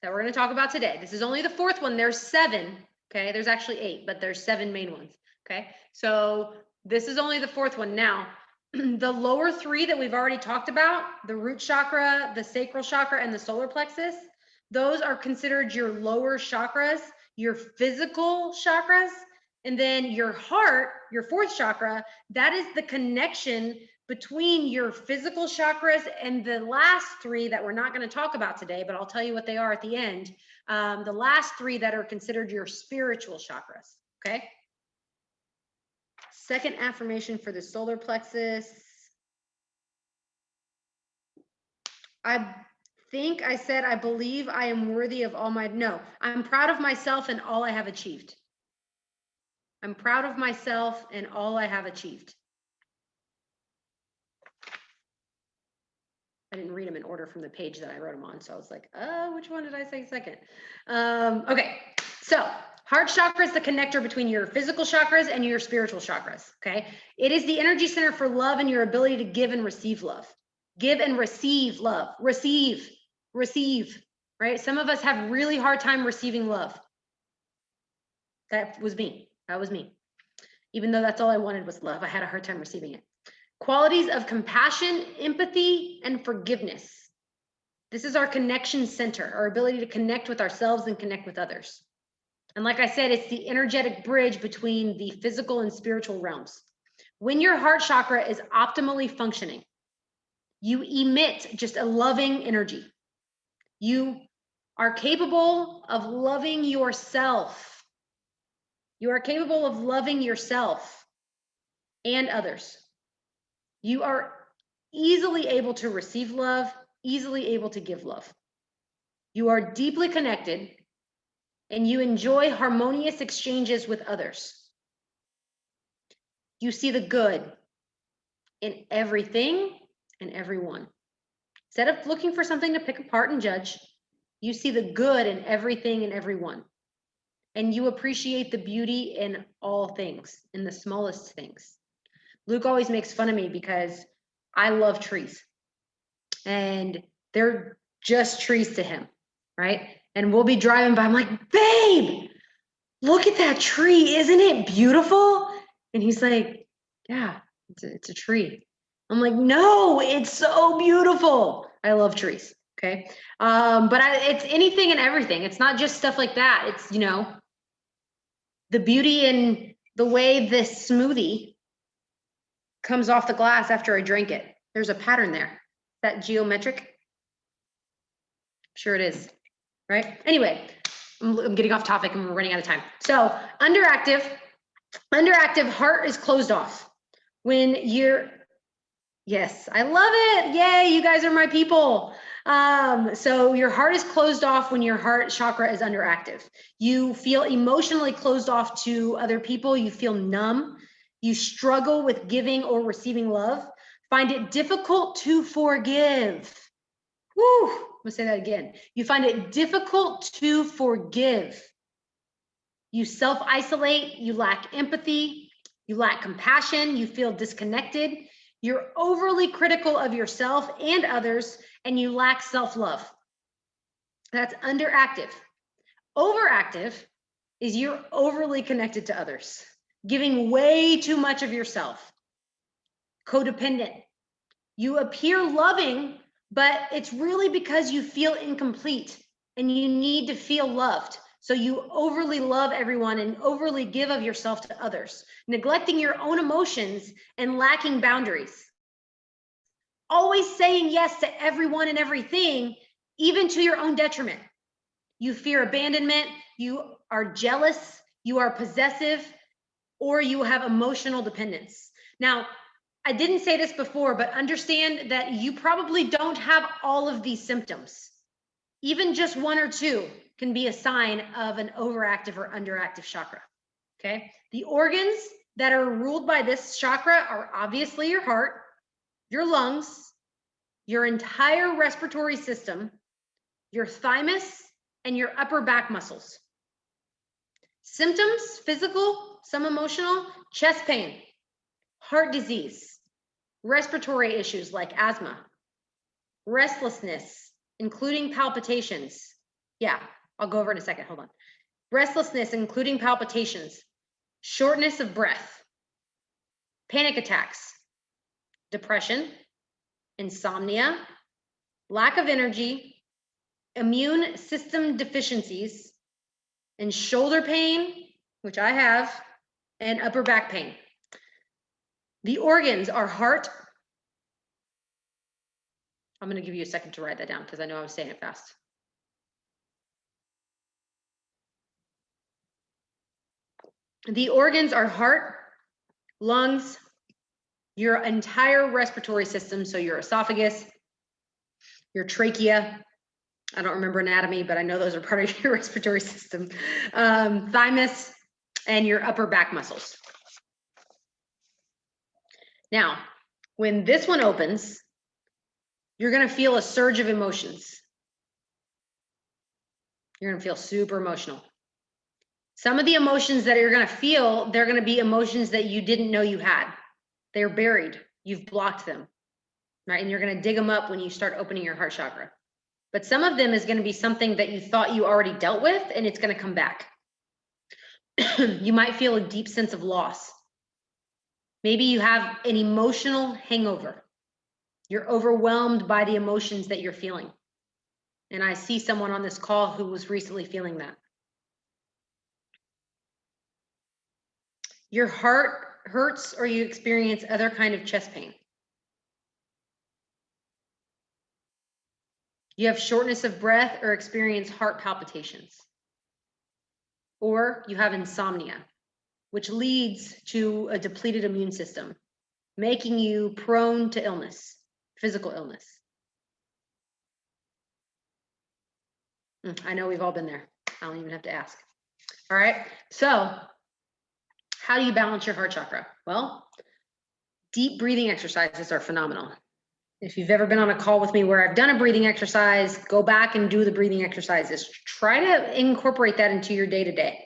that we're going to talk about today. This is only the fourth one. There's 7. Okay, there's actually 8, but there's 7 main ones. Okay, so this is only the fourth one. Now, the lower 3 that we've already talked about, the root chakra, the sacral chakra, and the solar plexus, those are considered your lower chakras, your physical chakras. And then your heart, your 4th chakra, that is the connection between your physical chakras and the last three that we're not going to talk about today, but I'll tell you what they are at the end. The last three that are considered your spiritual chakras. Okay. Second affirmation for the solar plexus. I think I said, I believe I am worthy of all my, no, I'm proud of myself and all I have achieved. I'm proud of myself and all I have achieved. I didn't read them in order from the page that I wrote them on. So I was like, which one did I say second? Okay, so heart chakra is the connector between your physical chakras and your spiritual chakras, okay? It is the energy center for love and your ability to give and receive love. Give and receive love. Receive, right? Some of us have really hard time receiving love. That was me. That was me. Even though that's all I wanted was love, I had a hard time receiving it. Qualities of compassion, empathy, and forgiveness. This is our connection center, our ability to connect with ourselves and connect with others. And like I said, it's the energetic bridge between the physical and spiritual realms. When your heart chakra is optimally functioning, you emit just a loving energy. You are capable of loving yourself. You are capable of loving yourself and others. You are easily able to receive love, easily able to give love. You are deeply connected and you enjoy harmonious exchanges with others. You see the good in everything and everyone. Instead of looking for something to pick apart and judge, you see the good in everything and everyone. And you appreciate the beauty in all things, in the smallest things. Luke always makes fun of me because I love trees and they're just trees to him, right? And we'll be driving by, I'm like, babe, look at that tree. Isn't it beautiful? And he's like, yeah, it's a tree. I'm like, no, it's so beautiful. I love trees. Okay. But it's anything and everything. It's not just stuff like that. It's, you know, the beauty in the way this smoothie comes off the glass after I drink it. There's a pattern there. Is that geometric? Sure it is, right? Anyway, I'm getting off topic and we're running out of time. So underactive heart is closed off. When you're, yes, I love it. Yay, you guys are my people. So your heart is closed off when your heart chakra is underactive. You feel emotionally closed off to other people. You feel numb. You struggle with giving or receiving love. Find it difficult to forgive. Woo, I'm gonna say that again. You find it difficult to forgive. You self-isolate, you lack empathy, you lack compassion, you feel disconnected. You're overly critical of yourself and others, and you lack self-love. That's underactive. Overactive is you're overly connected to others, giving way too much of yourself. Codependent. You appear loving, but it's really because you feel incomplete and you need to feel loved. So you overly love everyone and overly give of yourself to others, neglecting your own emotions and lacking boundaries. Always saying yes to everyone and everything, even to your own detriment. You fear abandonment, you are jealous, you are possessive, or you have emotional dependence. Now, I didn't say this before, but understand that you probably don't have all of these symptoms. Even just one or two can be a sign of an overactive or underactive chakra, okay? The organs that are ruled by this chakra are obviously your heart, your lungs, your entire respiratory system, your thymus, and your upper back muscles. Symptoms, physical, some emotional, chest pain, heart disease, respiratory issues like asthma, restlessness, including palpitations. Yeah, I'll go over in a second, hold on. Restlessness, including palpitations, shortness of breath, panic attacks, depression, insomnia, lack of energy, immune system deficiencies, and shoulder pain, which I have, and upper back pain. The organs are heart, I'm going to give you a second to write that down because I know I was saying it fast. The organs are heart, lungs, your entire respiratory system. So your esophagus, your trachea. I don't remember anatomy, but I know those are part of your respiratory system. Thymus and your upper back muscles. Now, when this one opens, you're going to feel a surge of emotions. You're going to feel super emotional. Some of the emotions that you're going to feel, they're going to be emotions that you didn't know you had. They're buried. You've blocked them, right? And you're going to dig them up when you start opening your heart chakra. But some of them is going to be something that you thought you already dealt with, and it's going to come back. You might feel a deep sense of loss. Maybe you have an emotional hangover. You're overwhelmed by the emotions that you're feeling. And I see someone on this call who was recently feeling that. Your heart hurts or you experience other kind of chest pain. You have shortness of breath or experience heart palpitations. Or you have insomnia, which leads to a depleted immune system, making you prone to illness, physical illness. I know we've all been there. I don't even have to ask. All right, so how do you balance your heart chakra? Well, deep breathing exercises are phenomenal. If you've ever been on a call with me where I've done a breathing exercise, go back and do the breathing exercises. Try to incorporate that into your day-to-day.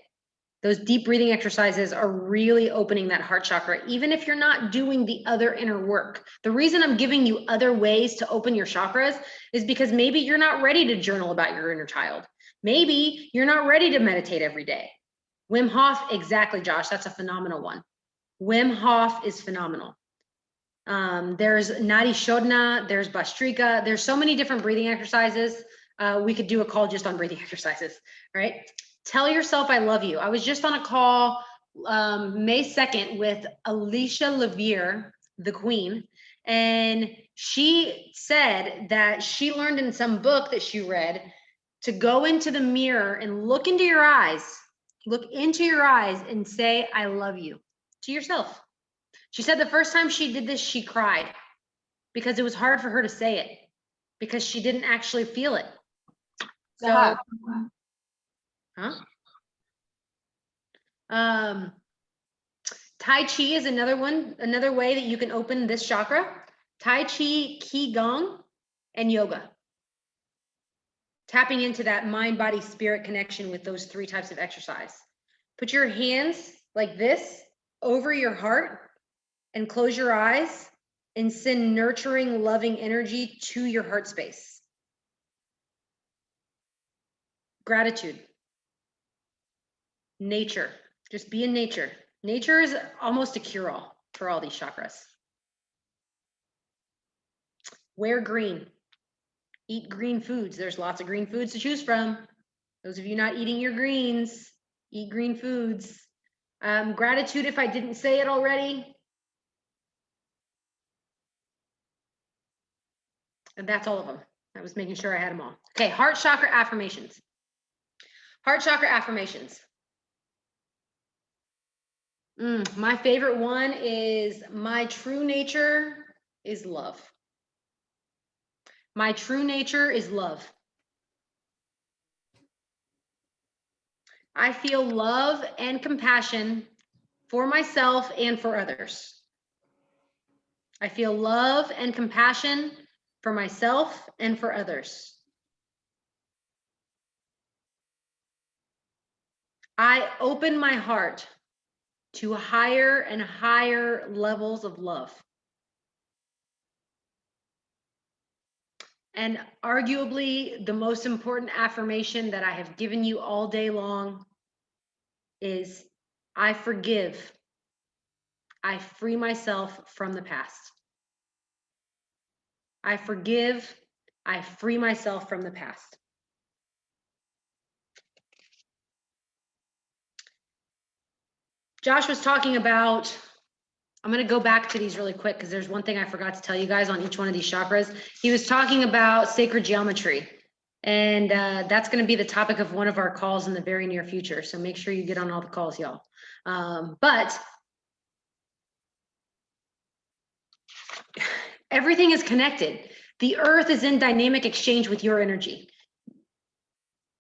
Those deep breathing exercises are really opening that heart chakra, even if you're not doing the other inner work. The reason I'm giving you other ways to open your chakras is because maybe you're not ready to journal about your inner child. Maybe you're not ready to meditate every day. Wim Hof, exactly, Josh. That's a phenomenal one. Wim Hof is phenomenal. There's Nadi Shodhana, there's Bhastrika. There's so many different breathing exercises. We could do a call just on breathing exercises, right? Tell yourself I love you. I was just on a call May 2nd with Alicia Levere, the Queen, and she said that she learned in some book that she read to go into the mirror and look into your eyes and say, I love you to yourself. She said the first time she did this, she cried because it was hard for her to say it because she didn't actually feel it. So, Tai Chi is another way that you can open this chakra. Tai Chi, Qigong, and yoga. Tapping into that mind, body, spirit connection with those 3 types of exercise. Put your hands like this over your heart and close your eyes and send nurturing, loving energy to your heart space. Gratitude. Nature. Just be in nature. Nature is almost a cure-all for all these chakras. Wear green. Eat green foods. There's lots of green foods to choose from. Those of you not eating your greens, eat green foods. Gratitude, if I didn't say it already. And that's all of them. I was making sure I had them all. Okay, heart chakra affirmations. Heart chakra affirmations. My favorite one is, my true nature is love. My true nature is love. I feel love and compassion for myself and for others. I feel love and compassion for myself and for others. I open my heart to higher and higher levels of love. And arguably the most important affirmation that I have given you all day long is, I forgive. I free myself from the past. I forgive. I free myself from the past. Josh was talking about I'm going to go back to these really quick because there's one thing I forgot to tell you guys on each one of these chakras. He was talking about sacred geometry, and that's going to be the topic of one of our calls in the very near future. So make sure you get on all the calls, y'all. But everything is connected. The earth is in dynamic exchange with your energy.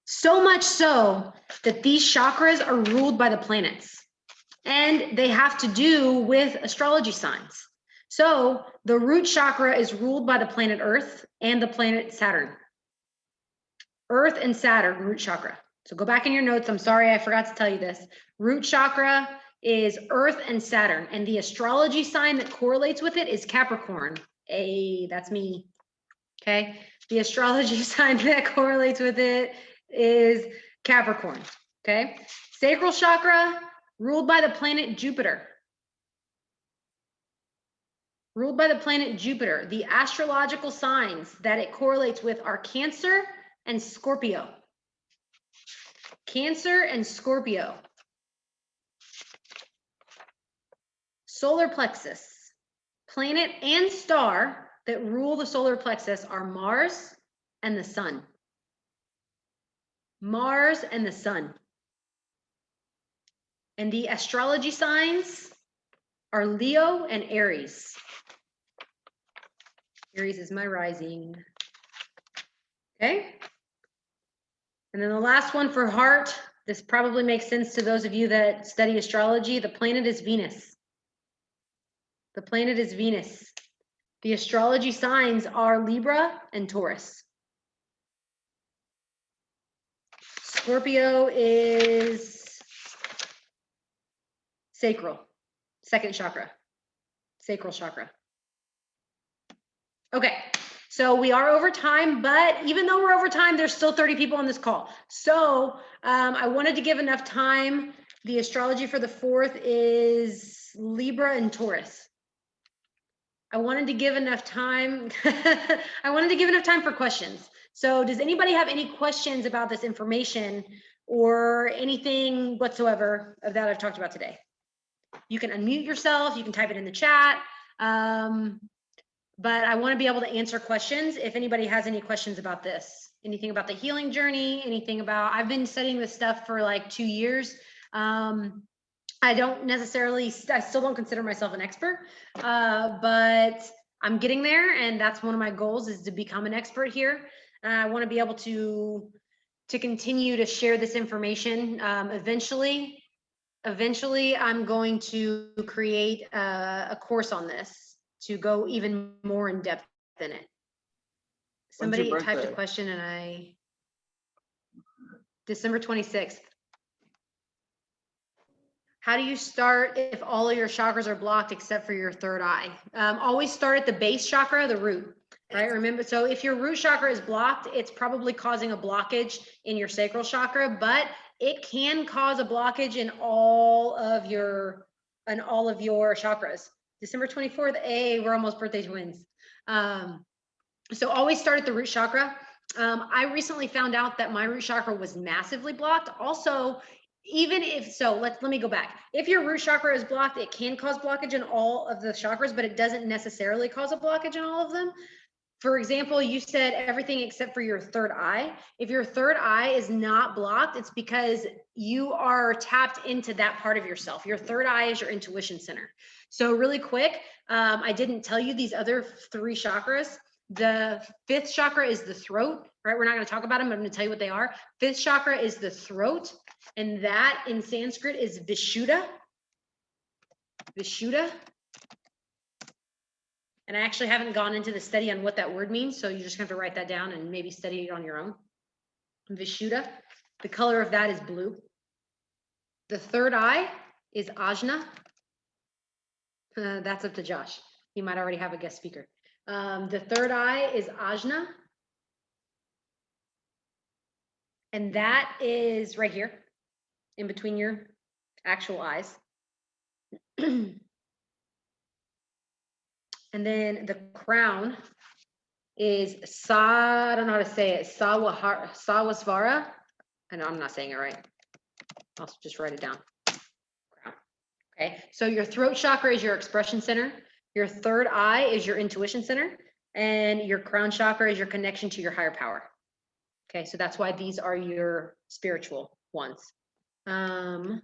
So much so that these chakras are ruled by the planets. And they have to do with astrology signs. So the root chakra is ruled by the planet Earth and the planet Saturn. Earth and Saturn, root chakra. So go back in your notes. I'm sorry, I forgot to tell you this. Root chakra is Earth and Saturn. And the astrology sign that correlates with it is Capricorn. Hey, that's me. Okay. The astrology sign that correlates with it is Capricorn. Okay. Sacral chakra, ruled by the planet Jupiter. Ruled by the planet Jupiter. The astrological signs that it correlates with are Cancer and Scorpio. Cancer and Scorpio. Solar plexus. Planet and star that rule the solar plexus are Mars and the Sun. Mars and the Sun. And the astrology signs are Leo and Aries. Aries is my rising. Okay. And then the last one for heart, this probably makes sense to those of you that study astrology. The planet is Venus. The planet is Venus. The astrology signs are Libra and Taurus. Scorpio is sacral, second chakra, sacral chakra. Okay, so we are over time, but even though we're over time, there's still 30 people on this call. So I wanted to give enough time. The astrology for the 4th is Libra and Taurus. I wanted to give enough time. I wanted to give enough time for questions. So does anybody have any questions about this information or anything whatsoever of that I've talked about today? You can unmute yourself, you can type it in the chat. But I want to be able to answer questions if anybody has any questions about this. Anything about the healing journey, anything about, I've been studying this stuff for like 2 years. I don't necessarily, I still don't consider myself an expert, but I'm getting there, and that's one of my goals, is to become an expert here. I want to be able to continue to share this information. Eventually I'm going to create a course on this to go even more in depth in it. Somebody typed a question and December 26th. How do you start if all of your chakras are blocked except for your third eye? Always start at the base chakra, the root, right? Remember, so if your root chakra is blocked, it's probably causing a blockage in your sacral chakra, but it can cause a blockage in all of your chakras. December 24th, we're almost birthday twins. So always start at the root chakra. I recently found out that my root chakra was massively blocked. Also, even if so, let me go back. If your root chakra is blocked, it can cause blockage in all of the chakras, but it doesn't necessarily cause a blockage in all of them. For example, you said everything except for your third eye. If your third eye is not blocked, it's because you are tapped into that part of yourself. Your third eye is your intuition center. So really quick, I didn't tell you these other 3 chakras. The 5th chakra is the throat, right? We're not going to talk about them, but I'm going to tell you what they are. 5th chakra is the throat, and that in Sanskrit is Vishuddha. Vishuddha. And I actually haven't gone into the study on what that word means, so you just have to write that down and maybe study it on your own. Vishuddha. The color of that is blue. The third eye is Ajna. That's up to Josh. He might already have a guest speaker. The third eye is Ajna. And that is right here, in between your actual eyes. And then the crown is I don't know how to say it, Sawasvara. I know I'm not saying it right. I'll just write it down. Crown. Okay, so your throat chakra is your expression center. Your third eye is your intuition center. And your crown chakra is your connection to your higher power. Okay, so that's why these are your spiritual ones. Crown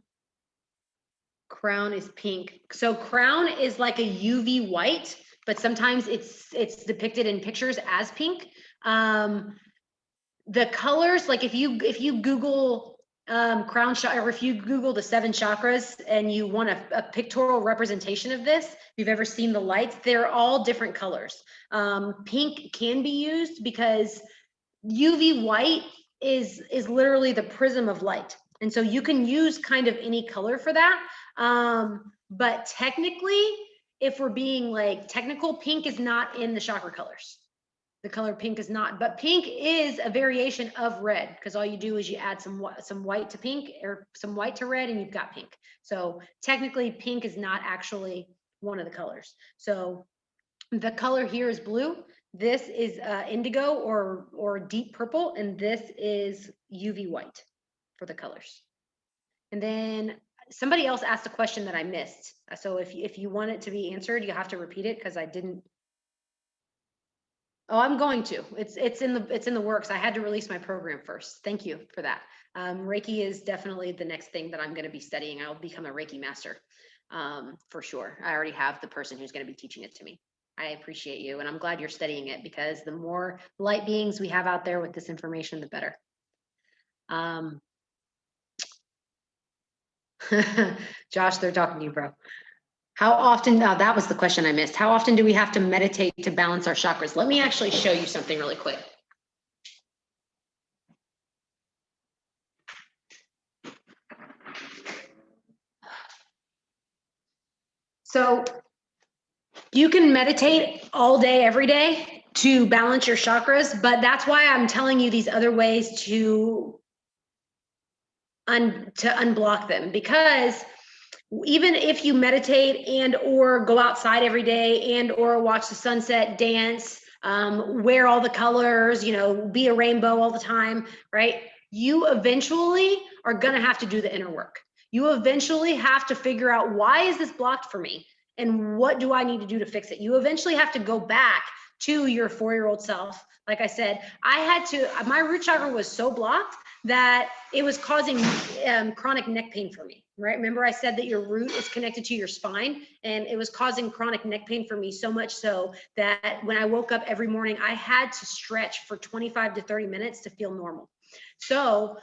is pink. So crown is like a UV white, but sometimes it's depicted in pictures as pink. The colors, like if you Google crown chakra, or if you Google the 7 chakras and you want a pictorial representation of this, if you've ever seen the lights, they're all different colors. Pink can be used because UV white is literally the prism of light. And so you can use kind of any color for that. But technically, if we're being like technical, pink is not in the chakra colors. The color pink is not, but pink is a variation of red, because all you do is you add some white to pink or some white to red and you've got pink. So technically pink is not actually one of the colors. So the color here is blue. This is indigo or deep purple, and this is UV white for the colors. And then somebody else asked a question that I missed. So if you want it to be answered, you have to repeat it because I didn't. Oh, I'm going to. It's in the works. I had to release my program first. Thank you for that. Reiki is definitely the next thing that I'm going to be studying. I'll become a Reiki master for sure. I already have the person who's going to be teaching it to me. I appreciate you, and I'm glad you're studying it, because the more light beings we have out there with this information, the better. Josh, they're talking to you, bro. How often, that was the question I missed. How often do we have to meditate to balance our chakras? Let me actually show you something really quick. So you can meditate all day, every day to balance your chakras, but that's why I'm telling you these other ways to unblock them, because even if you meditate and or go outside every day and or watch the sunset, dance, wear all the colors, be a rainbow all the time, right? You eventually are going to have to do the inner work. You eventually have to figure out, why is this blocked for me? And what do I need to do to fix it? You eventually have to go back to your 4-year-old self. Like I said, my root chakra was so blocked that it was causing chronic neck pain for me, right? Remember I said that your root is connected to your spine, and it was causing chronic neck pain for me, so much so that when I woke up every morning, I had to stretch for 25 to 30 minutes to feel normal. So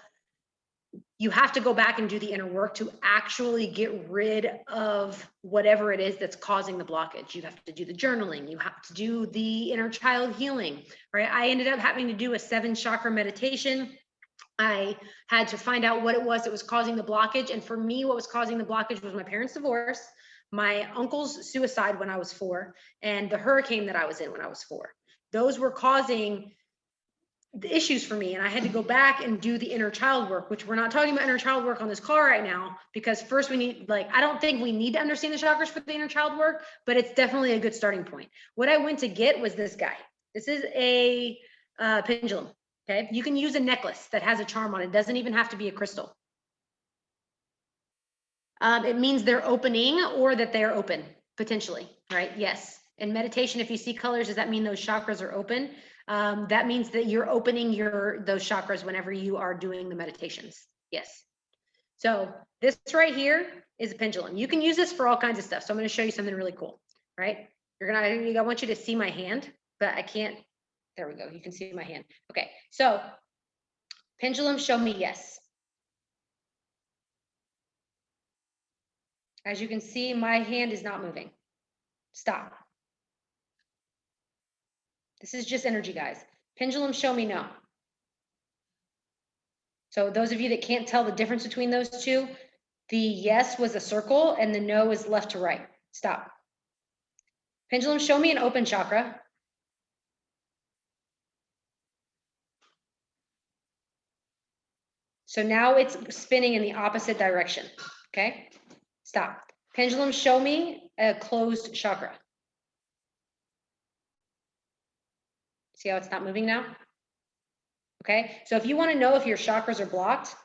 you have to go back and do the inner work to actually get rid of whatever it is that's causing the blockage. You have to do the journaling. You have to do the inner child healing, right? I ended up having to do a 7 chakra meditation. I had to find out what it was that was causing the blockage. And for me, what was causing the blockage was my parents' divorce, my uncle's suicide when I was 4, and the hurricane that I was in when I was 4. Those were causing the issues for me, and I had to go back and do the inner child work, which we're not talking about inner child work on this call right now, because first we need, I don't think we need to understand the chakras for the inner child work, but it's definitely a good starting point. What I went to get was this guy. This is a pendulum. Okay, you can use a necklace that has a charm on it. It doesn't even have to be a crystal. It means they're opening, or that they're open potentially, right? Yes. In meditation, if you see colors, does that mean those chakras are open? That means that you're opening those chakras whenever you are doing the meditations. Yes. So this right here is a pendulum. You can use this for all kinds of stuff. So I'm going to show you something really cool, right? I want you to see my hand, but I can't. There we go. You can see my hand. Okay. So pendulum, show me yes. As you can see, my hand is not moving. Stop. This is just energy, guys. Pendulum, show me no. So those of you that can't tell the difference between those two, the yes was a circle and the no is left to right. Stop. Pendulum, show me an open chakra. So now it's spinning in the opposite direction. Okay, stop. Pendulum, show me a closed chakra. See how it's not moving now? Okay, so if you want to know if your chakras are blocked,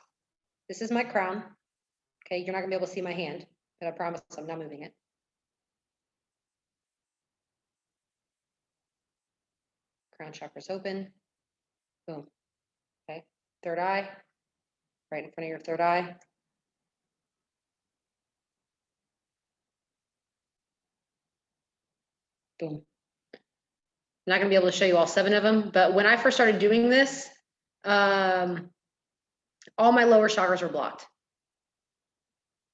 this is my crown. Okay, you're not gonna be able to see my hand. but I promise I'm not moving it. Crown chakras open. Boom. Okay. Third eye, right in front of your third eye. Boom. I'm not gonna be able to show you all 7 of them, but when I first started doing this, all my lower chakras were blocked.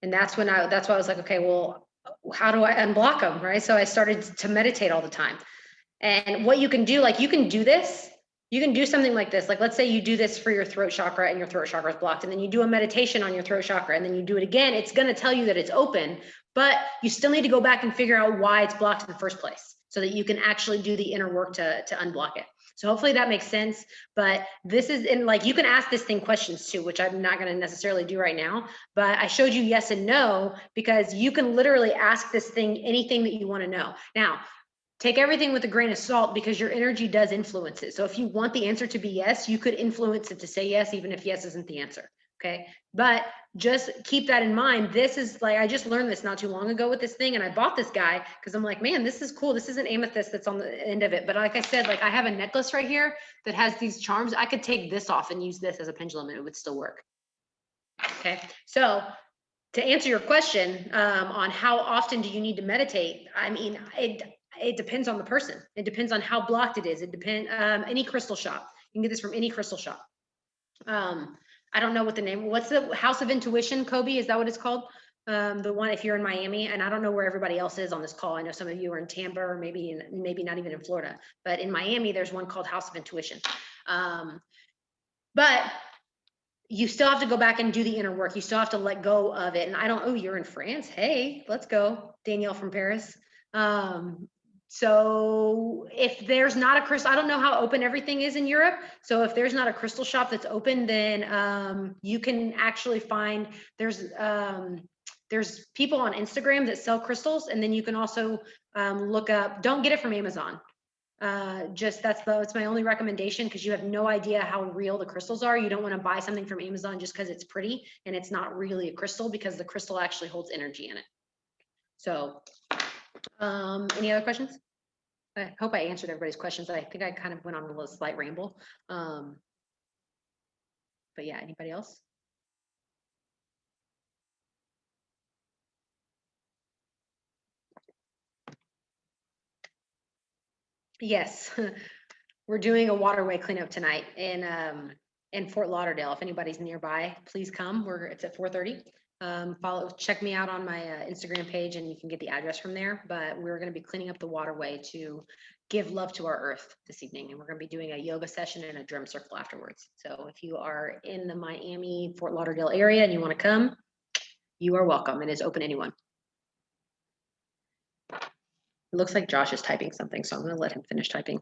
And that's why I was like, okay, well, how do I unblock them, right? So I started to meditate all the time. And what you can do, like you can do this, you can do something like this. Like, let's say you do this for your throat chakra and your throat chakra is blocked, and then you do a meditation on your throat chakra, and then you do it again. It's going to tell you that it's open, but you still need to go back and figure out why it's blocked in the first place so that you can actually do the inner work to unblock it. So hopefully that makes sense. But this is in, like, you can ask this thing questions too, which I'm not going to necessarily do right now, but I showed you yes and no, because you can literally ask this thing anything that you want to know. Now, take everything with a grain of salt, because your energy does influence it. So if you want the answer to be yes, you could influence it to say yes, even if yes isn't the answer. Okay. But just keep that in mind. This is like, I just learned this not too long ago with this thing. And I bought this guy because I'm like, man, this is cool. This is an amethyst that's on the end of it. But like I said, like I have a necklace right here that has these charms. I could take this off and use this as a pendulum and it would still work. Okay. So to answer your question on how often do you need to meditate? I mean, it depends on the person. It depends on how blocked it is. It depends, any crystal shop. You can get this from any crystal shop. I don't know what the name, what's the House of Intuition, Kobe? Is that what it's called? The one, if you're in Miami, and I don't know where everybody else is on this call. I know some of you are in Tampa, or maybe not even in Florida, but in Miami, there's one called House of Intuition. But you still have to go back and do the inner work. You still have to let go of it. And I don't, oh, you're in France. Hey, let's go. Danielle from Paris. So if there's not a crystal, I don't know how open everything is in Europe. So if there's not a crystal shop that's open, then you can actually find, there's people on Instagram that sell crystals. And then you can also look up, don't get it from Amazon. That's my only recommendation, because you have no idea how real the crystals are. You don't want to buy something from Amazon just because it's pretty and it's not really a crystal, because the crystal actually holds energy in it. So any other questions? I hope I answered everybody's questions. I think I kind of went on a little slight ramble. But yeah, anybody else? Yes, we're doing a waterway cleanup tonight in Fort Lauderdale. If anybody's nearby, please come. It's at 4:30. Check me out on my Instagram page, and you can get the address from there. But we're going to be cleaning up the waterway to give love to our earth this evening, and we're going to be doing a yoga session and a drum circle afterwards. So if you are in the Miami, Fort Lauderdale area and you want to come, you are welcome. It is open to anyone. It looks like Josh is typing something, so I'm going to let him finish typing.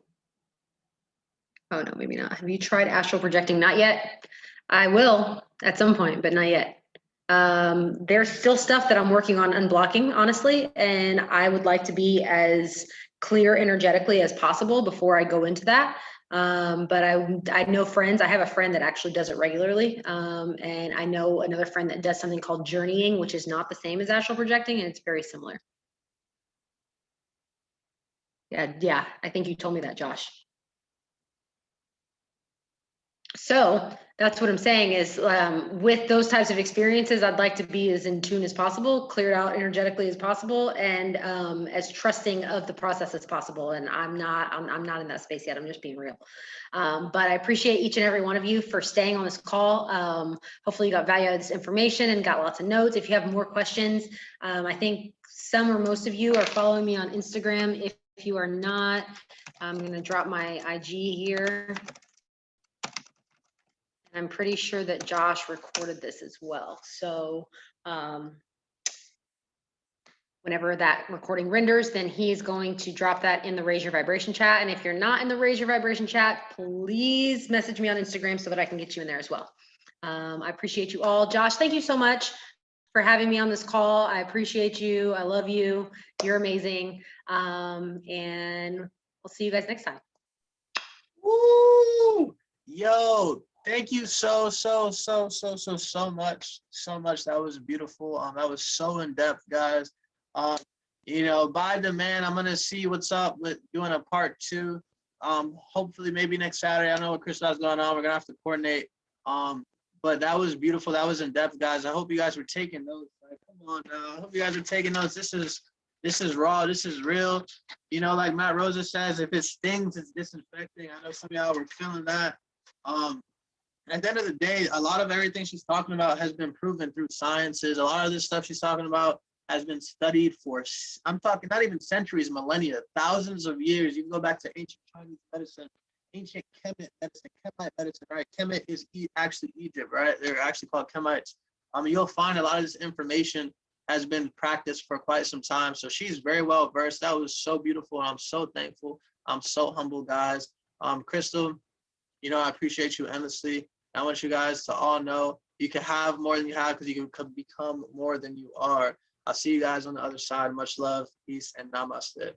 Oh no, maybe not. Have you tried astral projecting? Not yet. I will at some point, but not yet. There's still stuff that I'm working on unblocking, honestly, and I would like to be as clear energetically as possible before I go into that. But I know friends. I have a friend that actually does it regularly, and I know another friend that does something called journeying, which is not the same as astral projecting, and it's very similar. Yeah, I think you told me that, Josh. So that's what I'm saying is with those types of experiences, I'd like to be as in tune as possible, cleared out energetically as possible, and as trusting of the process as possible. And I'm not in that space yet. I'm just being real. But I appreciate each and every one of you for staying on this call. Hopefully you got value out of this information and got lots of notes. If you have more questions, I think some or most of you are following me on Instagram. If you are not, I'm going to drop my IG here. I'm pretty sure that Josh recorded this as well. So whenever that recording renders, then he's going to drop that in the Raise Your Vibration chat. And if you're not in the Raise Your Vibration chat, please message me on Instagram so that I can get you in there as well. I appreciate you all. Josh, thank you so much for having me on this call. I appreciate you. I love you. You're amazing. And we'll see you guys next time. Woo! Yo, Thank you so much. So much. That was beautiful. That was so in depth, guys. Um, you know, by demand, I'm gonna see what's up with doing a part 2. Hopefully maybe next Saturday. I know what Krystal's going on. We're gonna have to coordinate. But that was beautiful. That was in depth, guys. I hope you guys were taking notes. Like, come on now. I hope you guys are taking notes. This is raw. This is real. You know, like Matt Rosa says, if it stings, it's disinfecting. I know some of y'all were feeling that. At the end of the day, a lot of everything she's talking about has been proven through sciences. A lot of this stuff she's talking about has been studied for, I'm talking not even centuries, millennia, thousands of years. You can go back to ancient Chinese medicine, ancient Kemet medicine, Kemite medicine, right? Kemet is actually Egypt, right? They're actually called Kemites. You'll find a lot of this information has been practiced for quite some time. So she's very well versed. That was so beautiful. I'm so thankful. I'm so humble, guys. Krystal, you know, I appreciate you endlessly. I want you guys to all know you can have more than you have because you can become more than you are. I'll see you guys on the other side. Much love, peace, and namaste.